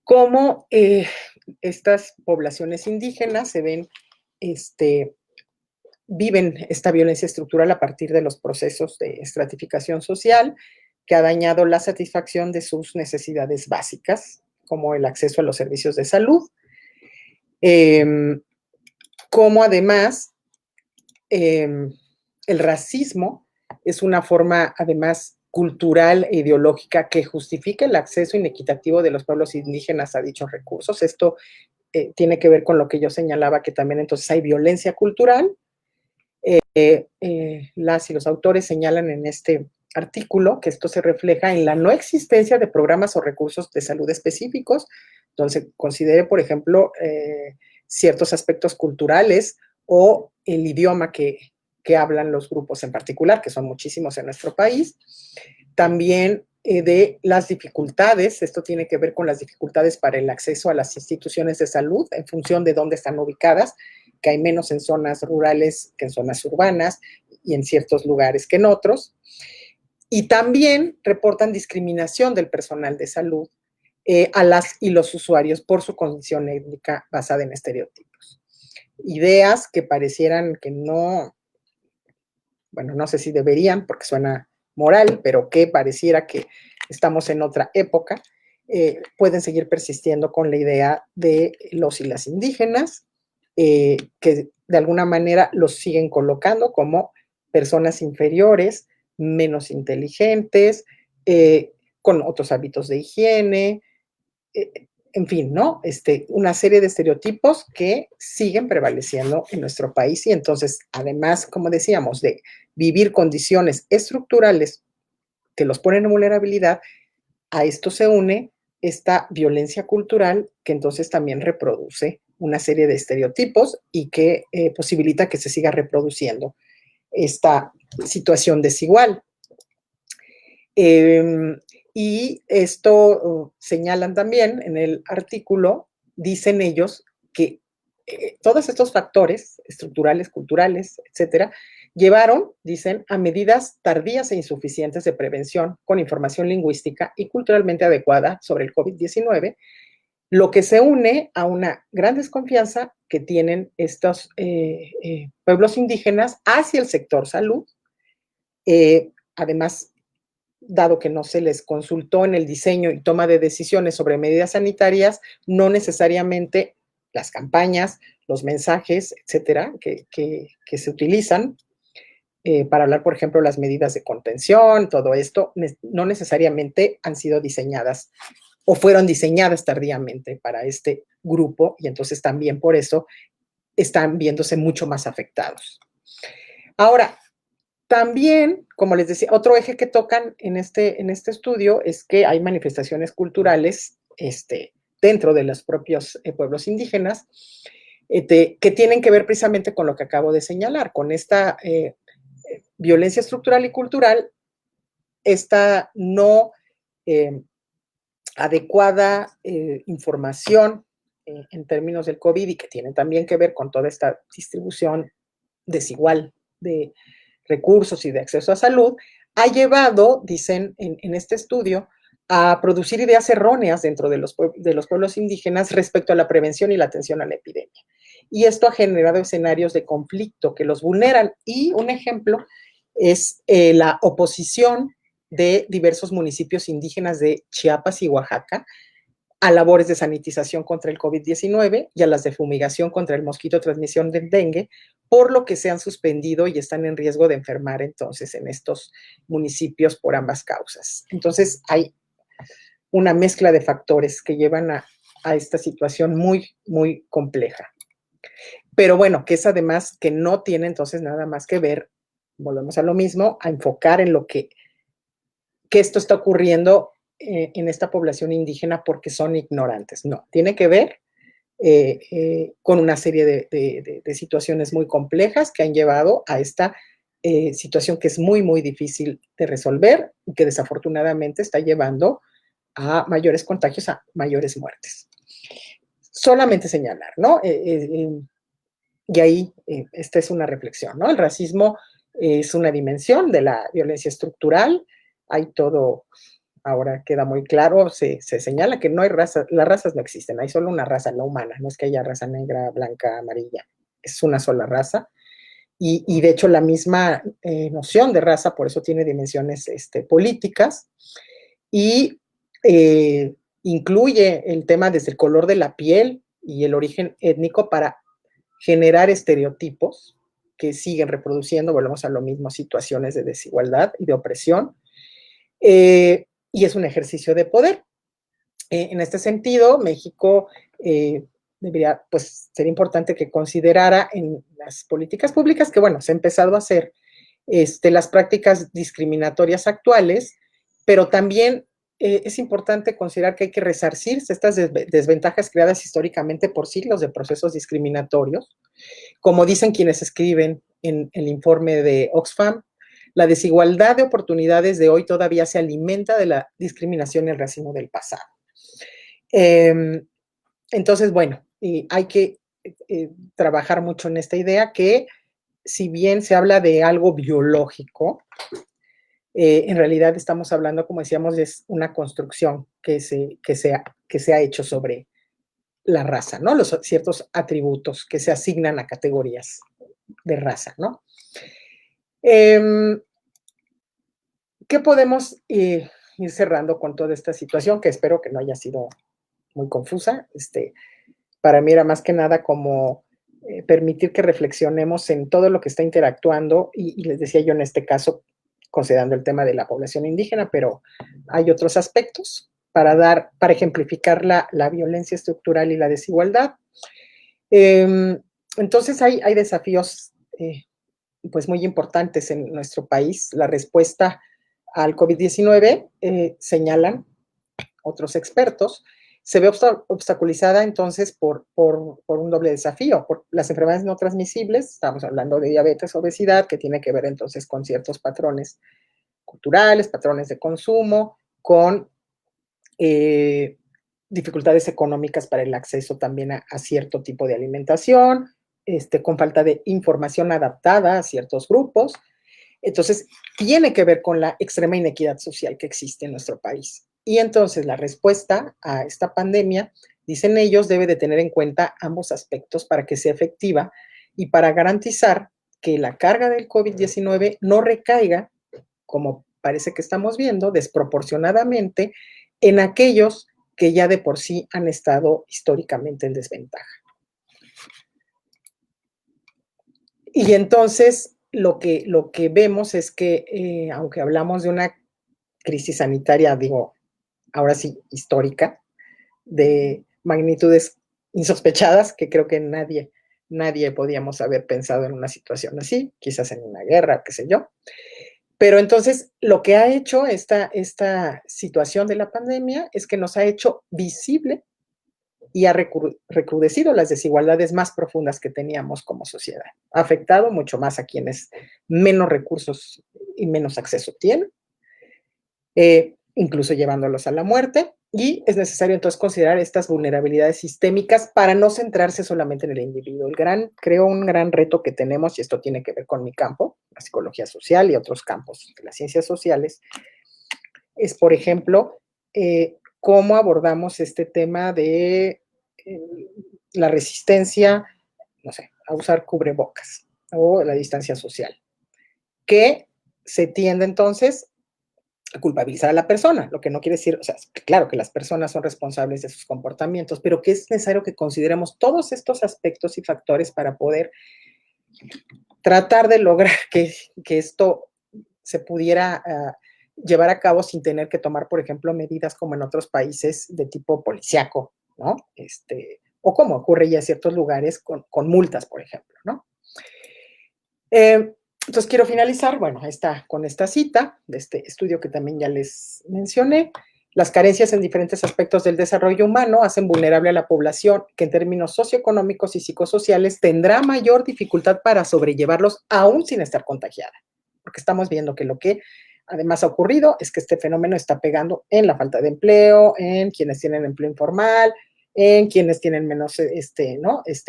cómo estas poblaciones indígenas se ven, viven esta violencia estructural a partir de los procesos de estratificación social que ha dañado la satisfacción de sus necesidades básicas, como el acceso a los servicios de salud, como además el racismo es una forma, además, cultural e ideológica que justifica el acceso inequitativo de los pueblos indígenas a dichos recursos. Esto tiene que ver con lo que yo señalaba, que también entonces hay violencia cultural. Las y los autores señalan en este artículo que esto se refleja en la no existencia de programas o recursos de salud específicos, donde se considere, por ejemplo, ciertos aspectos culturales o el idioma que hablan los grupos en particular, que son muchísimos en nuestro país. También de las dificultades, esto tiene que ver con las dificultades para el acceso a las instituciones de salud en función de dónde están ubicadas, que hay menos en zonas rurales que en zonas urbanas y en ciertos lugares que en otros. Y también reportan discriminación del personal de salud a las y los usuarios por su condición étnica basada en estereotipos. Ideas que parecieran que no, bueno, no sé si deberían, porque suena moral, pero que pareciera que estamos en otra época, pueden seguir persistiendo con la idea de los y las indígenas, que de alguna manera los siguen colocando como personas inferiores, menos inteligentes, con otros hábitos de higiene, en fin, ¿no? Una serie de estereotipos que siguen prevaleciendo en nuestro país y entonces, además, como decíamos, de vivir condiciones estructurales que los ponen en vulnerabilidad, a esto se une esta violencia cultural que entonces también reproduce una serie de estereotipos y que posibilita que se siga reproduciendo esta situación desigual. Y esto señalan también en el artículo, dicen ellos que todos estos factores estructurales, culturales, etcétera, llevaron, dicen, a medidas tardías e insuficientes de prevención con información lingüística y culturalmente adecuada sobre el COVID-19, lo que se une a una gran desconfianza que tienen estos pueblos indígenas hacia el sector salud. Además, dado que no se les consultó en el diseño y toma de decisiones sobre medidas sanitarias, no necesariamente las campañas, los mensajes, etcétera, que se utilizan para hablar, por ejemplo, las medidas de contención, todo esto, no necesariamente han sido diseñadas o fueron diseñadas tardíamente para este grupo y entonces también por eso están viéndose mucho más afectados. Ahora, también, como les decía, otro eje que tocan en este estudio es que hay manifestaciones culturales dentro de los propios pueblos indígenas que tienen que ver precisamente con lo que acabo de señalar, con esta violencia estructural y cultural, esta no adecuada información en términos del COVID y que tiene también que ver con toda esta distribución desigual de recursos y de acceso a salud, ha llevado, dicen en este estudio, a producir ideas erróneas dentro de los pueblos indígenas respecto a la prevención y la atención a la epidemia. Y esto ha generado escenarios de conflicto que los vulneran. Y un ejemplo es la oposición de diversos municipios indígenas de Chiapas y Oaxaca a labores de sanitización contra el COVID-19 y a las de fumigación contra el mosquito transmisión del dengue, por lo que se han suspendido y están en riesgo de enfermar entonces en estos municipios por ambas causas. Entonces hay una mezcla de factores que llevan a esta situación muy, muy compleja. Pero bueno, que es además que no tiene entonces nada más que ver, volvemos a lo mismo, a enfocar en lo que esto está ocurriendo en esta población indígena porque son ignorantes. No, tiene que ver con una serie de situaciones muy complejas que han llevado a esta situación que es muy, muy difícil de resolver y que desafortunadamente está llevando a mayores contagios, a mayores muertes. Solamente señalar, ¿no? Y ahí esta es una reflexión, ¿no? El racismo es una dimensión de la violencia estructural. Hay todo, ahora queda muy claro, se señala que no hay raza, las razas no existen, hay solo una raza, la humana, no es que haya raza negra, blanca, amarilla, es una sola raza. Y de hecho la misma noción de raza, por eso tiene dimensiones políticas, y incluye el tema desde el color de la piel y el origen étnico para generar estereotipos que siguen reproduciendo, volvemos a lo mismo, situaciones de desigualdad y de opresión, y es un ejercicio de poder. En este sentido, México debería pues, ser importante que considerara en las políticas públicas que, bueno, se ha empezado a hacer las prácticas discriminatorias actuales, pero también es importante considerar que hay que resarcir estas desventajas creadas históricamente por siglos de procesos discriminatorios. Como dicen quienes escriben en el informe de Oxfam, la desigualdad de oportunidades de hoy todavía se alimenta de la discriminación y el racismo del pasado. Entonces, bueno, hay que trabajar mucho en esta idea que si bien se habla de algo biológico, en realidad estamos hablando, como decíamos, de una construcción que se ha hecho sobre la raza, ¿no? Los ciertos atributos que se asignan a categorías de raza, ¿no? ¿Qué podemos ir cerrando con toda esta situación? Que espero que no haya sido muy confusa. Para mí era más que nada como permitir que reflexionemos en todo lo que está interactuando y les decía yo en este caso, considerando el tema de la población indígena, pero hay otros aspectos para ejemplificar la violencia estructural y la desigualdad. Entonces hay desafíos pues muy importantes en nuestro país. La respuesta al COVID-19, señalan otros expertos, se ve obstaculizada entonces por un doble desafío, por las enfermedades no transmisibles, estamos hablando de diabetes, obesidad, que tiene que ver entonces con ciertos patrones culturales, patrones de consumo, con dificultades económicas para el acceso también a cierto tipo de alimentación, con falta de información adaptada a ciertos grupos. Entonces, tiene que ver con la extrema inequidad social que existe en nuestro país. Y entonces la respuesta a esta pandemia, dicen ellos, debe de tener en cuenta ambos aspectos para que sea efectiva y para garantizar que la carga del COVID-19 no recaiga, como parece que estamos viendo, desproporcionadamente en aquellos que ya de por sí han estado históricamente en desventaja. Y entonces lo que vemos es que, aunque hablamos de una crisis sanitaria, digo, ahora sí, histórica, de magnitudes insospechadas, que creo que nadie nadie podíamos haber pensado en una situación así, quizás en una guerra, qué sé yo. Pero entonces lo que ha hecho esta situación de la pandemia es que nos ha hecho visible y ha recrudecido las desigualdades más profundas que teníamos como sociedad. Ha afectado mucho más a quienes menos recursos y menos acceso tienen, incluso llevándolos a la muerte. Y es necesario entonces considerar estas vulnerabilidades sistémicas para no centrarse solamente en el individuo. Creo un gran reto que tenemos, y esto tiene que ver con mi campo, la psicología social y otros campos de las ciencias sociales, es, por ejemplo, cómo abordamos este tema de la resistencia, no sé, a usar cubrebocas o la distancia social, que se tiende entonces a culpabilizar a la persona, lo que no quiere decir, o sea, claro que las personas son responsables de sus comportamientos, pero que es necesario que consideremos todos estos aspectos y factores para poder tratar de lograr que esto se pudiera llevar a cabo sin tener que tomar, por ejemplo, medidas como en otros países de tipo policiaco, ¿no? O como ocurre ya en ciertos lugares con multas, por ejemplo, ¿no? Entonces quiero finalizar, bueno, con esta cita de este estudio que también ya les mencioné. Las carencias en diferentes aspectos del desarrollo humano hacen vulnerable a la población que en términos socioeconómicos y psicosociales tendrá mayor dificultad para sobrellevarlos aún sin estar contagiada. Porque estamos viendo que lo que además ha ocurrido es que este fenómeno está pegando en la falta de empleo, en quienes tienen empleo informal, en quienes tienen menos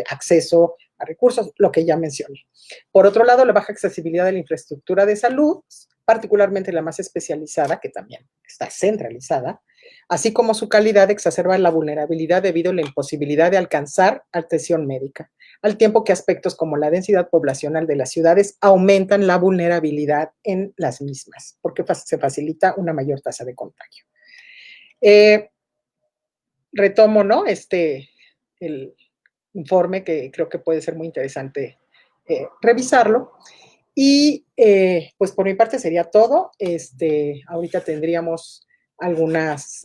acceso a recursos, lo que ya mencioné. Por otro lado, la baja accesibilidad de la infraestructura de salud, particularmente la más especializada, que también está centralizada, así como su calidad exacerba la vulnerabilidad debido a la imposibilidad de alcanzar atención médica, al tiempo que aspectos como la densidad poblacional de las ciudades aumentan la vulnerabilidad en las mismas, porque se facilita una mayor tasa de contagio. Retomo, ¿no? El informe que creo que puede ser muy interesante revisarlo. Y pues por mi parte sería todo. Ahorita tendríamos algunas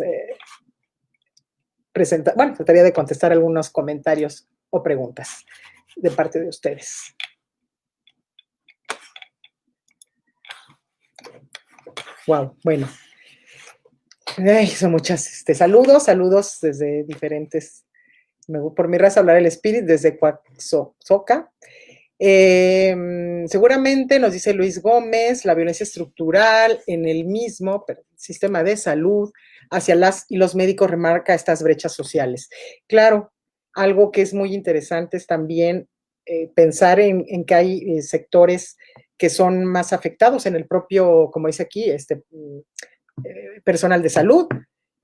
bueno, trataría de contestar algunos comentarios o preguntas de parte de ustedes. Wow, bueno. Son muchas. Saludos desde diferentes. Por mi raza hablar el espíritu desde Coaxoca. Seguramente nos dice Luis Gómez, la violencia estructural en el mismo sistema de salud hacia las y los médicos remarca estas brechas sociales. Claro, algo que es muy interesante es también pensar en que hay sectores que son más afectados en el propio, como dice aquí, personal de salud,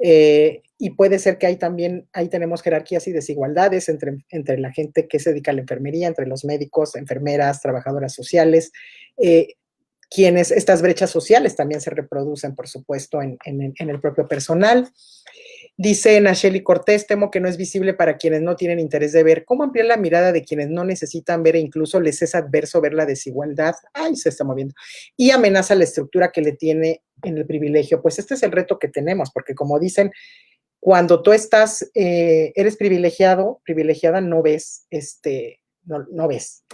y puede ser que ahí tenemos jerarquías y desigualdades entre la gente que se dedica a la enfermería, entre los médicos, enfermeras, trabajadoras sociales, quienes estas brechas sociales también se reproducen, por supuesto, en el propio personal. Dice Nacheli Cortés, temo que no es visible para quienes no tienen interés de ver. ¿Cómo ampliar la mirada de quienes no necesitan ver e incluso les es adverso ver la desigualdad? Ay, se está moviendo. Y amenaza la estructura que le tiene en el privilegio. Pues este es el reto que tenemos, porque como dicen, cuando tú eres privilegiado, privilegiada, no ves, no ves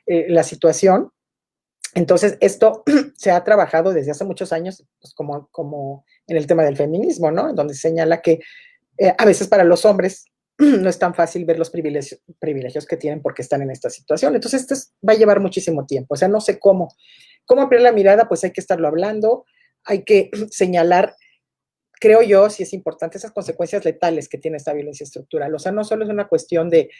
la situación. Entonces, esto se ha trabajado desde hace muchos años, pues como en el tema del feminismo, ¿no? En donde señala que a veces para los hombres no es tan fácil ver los privilegios que tienen porque están en esta situación. Entonces, va a llevar muchísimo tiempo. O sea, no sé cómo ampliar la mirada, pues hay que estarlo hablando, hay que señalar, creo yo, si es importante, esas consecuencias letales que tiene esta violencia estructural. O sea, no solo es una cuestión de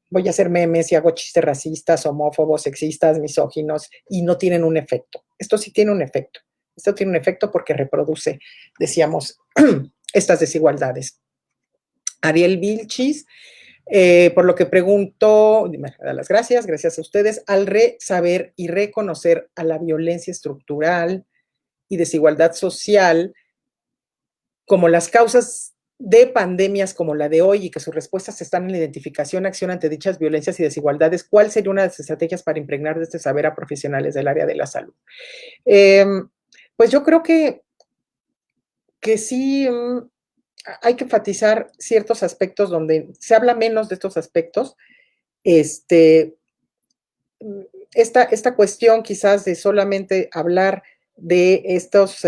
voy a hacer memes y hago chistes racistas, homófobos, sexistas, misóginos, y no tienen un efecto. Esto sí tiene un efecto. Esto tiene un efecto porque reproduce, decíamos, estas desigualdades. Ariel Vilchis, por lo que pregunto, me da las gracias a ustedes, al saber y reconocer a la violencia estructural y desigualdad social como las causas de pandemias como la de hoy y que sus respuestas están en la identificación, acción ante dichas violencias y desigualdades, ¿cuál sería una de las estrategias para impregnar de este saber a profesionales del área de la salud? Pues yo creo que sí hay que enfatizar ciertos aspectos donde se habla menos de estos aspectos, Este, esta cuestión quizás de solamente hablar de estas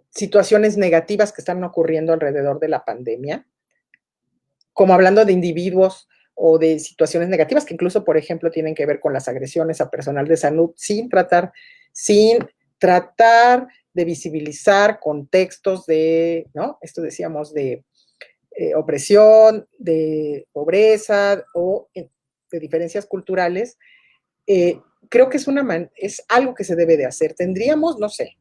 situaciones negativas que están ocurriendo alrededor de la pandemia, como hablando de individuos o de situaciones negativas que incluso, por ejemplo, tienen que ver con las agresiones a personal de salud, sin tratar de visibilizar contextos de, ¿no? Esto decíamos de opresión, de pobreza o de diferencias culturales. Creo que es algo que se debe de hacer. Tendríamos, no sé,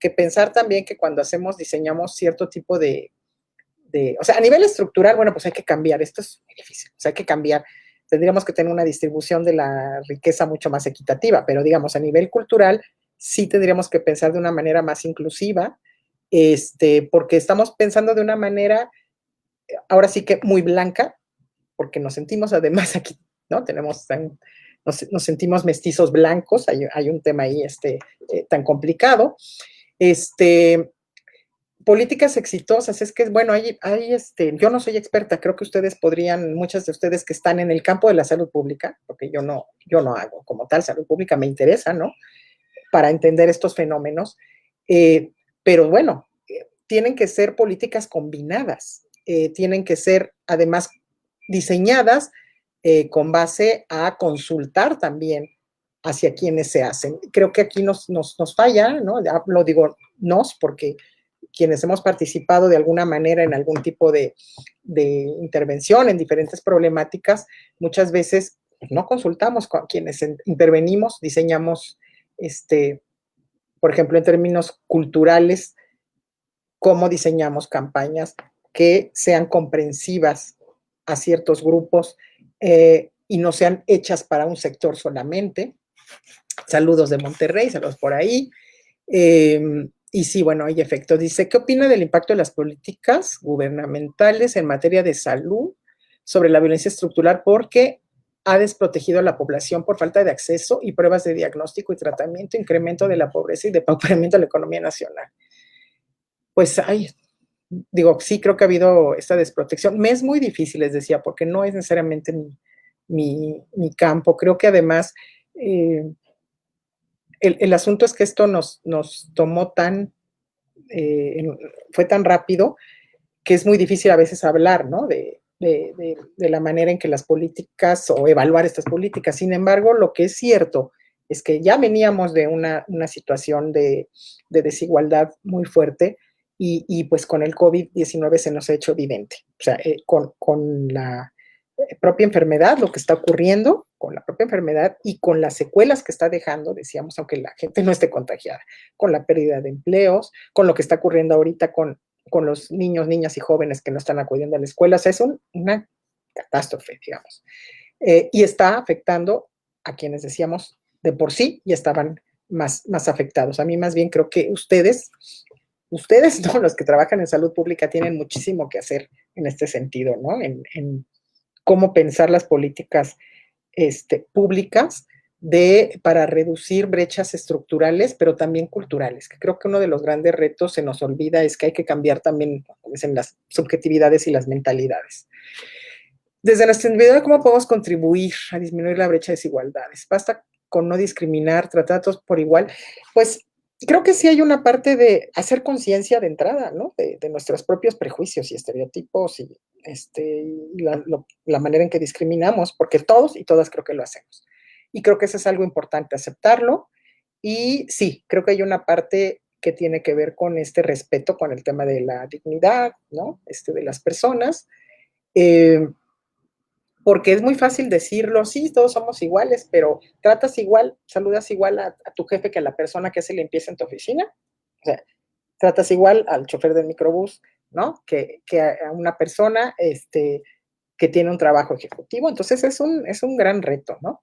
que pensar también que cuando diseñamos cierto tipo o sea, a nivel estructural, bueno, pues hay que cambiar, esto es muy difícil, o sea, hay que cambiar, tendríamos que tener una distribución de la riqueza mucho más equitativa, pero digamos, a nivel cultural, sí tendríamos que pensar de una manera más inclusiva, porque estamos pensando de una manera, ahora sí que muy blanca, porque nos sentimos además aquí, ¿no? Nos sentimos mestizos blancos, hay un tema ahí tan complicado. Políticas exitosas, es que, bueno, yo no soy experta, creo que muchas de ustedes que están en el campo de la salud pública, porque yo no hago como tal salud pública, me interesa, ¿no? Para entender estos fenómenos, pero bueno, tienen que ser políticas combinadas, tienen que ser además diseñadas con base a consultar también hacia quienes se hacen. Creo que aquí nos falla, ¿no? Lo digo nos porque quienes hemos participado de alguna manera en algún tipo de intervención en diferentes problemáticas, muchas veces no consultamos con quienes intervenimos, diseñamos, por ejemplo, en términos culturales, cómo diseñamos campañas que sean comprensivas a ciertos grupos y no sean hechas para un sector solamente. Saludos de Monterrey, saludos por ahí. Y sí, bueno, hay efecto. Dice, ¿qué opina del impacto de las políticas gubernamentales en materia de salud sobre la violencia estructural? Porque ha desprotegido a la población por falta de acceso y pruebas de diagnóstico y tratamiento, incremento de la pobreza y depauperamiento de la economía nacional. Pues, digo, sí creo que ha habido esta desprotección. Me es muy difícil, les decía, porque no es necesariamente mi campo. Creo que además el asunto es que esto nos tomó fue tan rápido que es muy difícil a veces hablar, ¿no? De la manera en que las políticas o evaluar estas políticas. Sin embargo, lo que es cierto es que ya veníamos de una situación de desigualdad muy fuerte y pues con el COVID-19 se nos ha hecho evidente. O sea, con la propia enfermedad, lo que está ocurriendo con la propia enfermedad y con las secuelas que está dejando, decíamos, aunque la gente no esté contagiada, con la pérdida de empleos, con lo que está ocurriendo ahorita con los niños, niñas y jóvenes que no están acudiendo a la escuela. O sea, es una catástrofe, digamos. Y está afectando a quienes decíamos de por sí ya estaban más afectados. A mí más bien creo que ustedes, ¿no? Los que trabajan en salud pública tienen muchísimo que hacer en este sentido, ¿no? En cómo pensar las políticas públicas para reducir brechas estructurales, pero también culturales, que creo que uno de los grandes retos se nos olvida es que hay que cambiar también en las subjetividades y las mentalidades. Desde nuestra individualidad, ¿cómo podemos contribuir a disminuir la brecha de desigualdades? Basta con no discriminar, tratar a todos por igual. Pues creo que sí hay una parte de hacer conciencia de entrada, ¿no? De nuestros propios prejuicios y estereotipos y la manera en que discriminamos, porque todos y todas creo que lo hacemos. Y creo que eso es algo importante, aceptarlo. Y sí, creo que hay una parte que tiene que ver con este respeto, con el tema de la dignidad, ¿no? De las personas. Porque es muy fácil decirlo, sí, todos somos iguales, pero tratas igual, saludas igual a tu jefe que a la persona que hace limpieza en tu oficina. O sea, tratas igual al chofer del microbús, ¿no? Que a una persona que tiene un trabajo ejecutivo. Entonces es un gran reto, ¿no?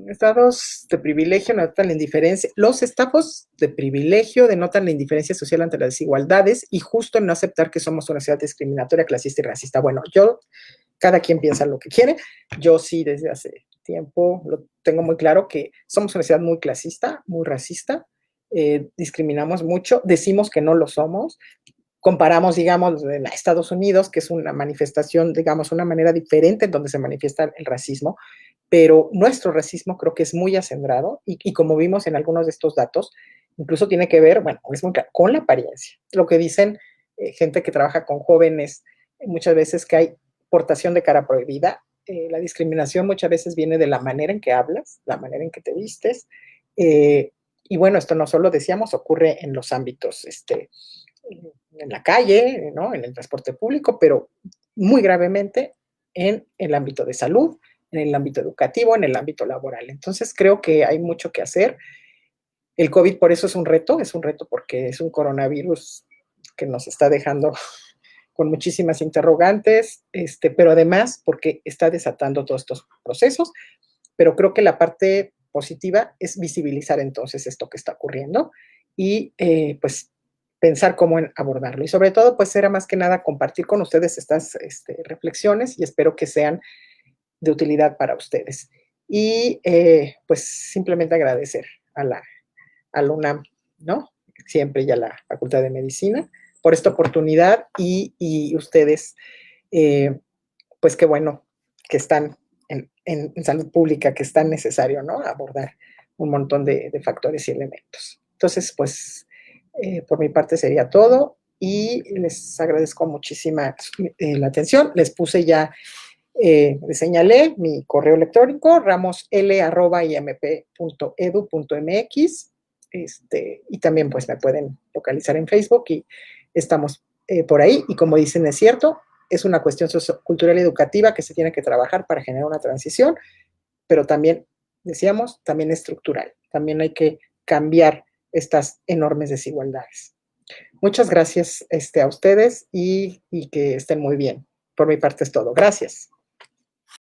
Estados de privilegio denotan la indiferencia. Los estados de privilegio denotan la indiferencia social ante las desigualdades y justo en no aceptar que somos una sociedad discriminatoria, clasista y racista. Bueno, cada quien piensa lo que quiere. Yo sí, desde hace tiempo lo tengo muy claro que somos una sociedad muy clasista, muy racista, discriminamos mucho, decimos que no lo somos, comparamos, digamos, en Estados Unidos, que es una manifestación, digamos, una manera diferente en donde se manifiesta el racismo, pero nuestro racismo creo que es muy acendrado y como vimos en algunos de estos datos, incluso tiene que ver, bueno, es muy con la apariencia. Lo que dicen gente que trabaja con jóvenes, muchas veces que hay portación de cara prohibida. La discriminación muchas veces viene de la manera en que hablas, la manera en que te vistes. Y bueno, esto no solo decíamos, ocurre en los ámbitos en la calle, ¿no? En el transporte público, pero muy gravemente en el ámbito de salud, en el ámbito educativo, en el ámbito laboral. Entonces creo que hay mucho que hacer. El COVID por eso es un reto porque es un coronavirus que nos está dejando con muchísimas interrogantes, pero además porque está desatando todos estos procesos, pero creo que la parte positiva es visibilizar entonces esto que está ocurriendo y pues pensar cómo abordarlo. Y sobre todo, pues era más que nada compartir con ustedes estas reflexiones y espero que sean de utilidad para ustedes. Y pues simplemente agradecer a la UNAM, ¿no? Siempre ya la Facultad de Medicina por esta oportunidad y ustedes, pues qué bueno que están en salud pública, que es tan necesario, ¿no? Abordar un montón de factores y elementos. Entonces, pues, por mi parte sería todo y les agradezco muchísima la atención. Les puse ya, les señalé mi correo electrónico, ramosl@imp.edu.mx, y también pues me pueden localizar en Facebook y estamos por ahí. Y como dicen, es cierto, es una cuestión sociocultural y educativa que se tiene que trabajar para generar una transición, pero también, decíamos, también estructural. También hay que cambiar estas enormes desigualdades. Muchas gracias a ustedes y que estén muy bien. Por mi parte es todo. Gracias.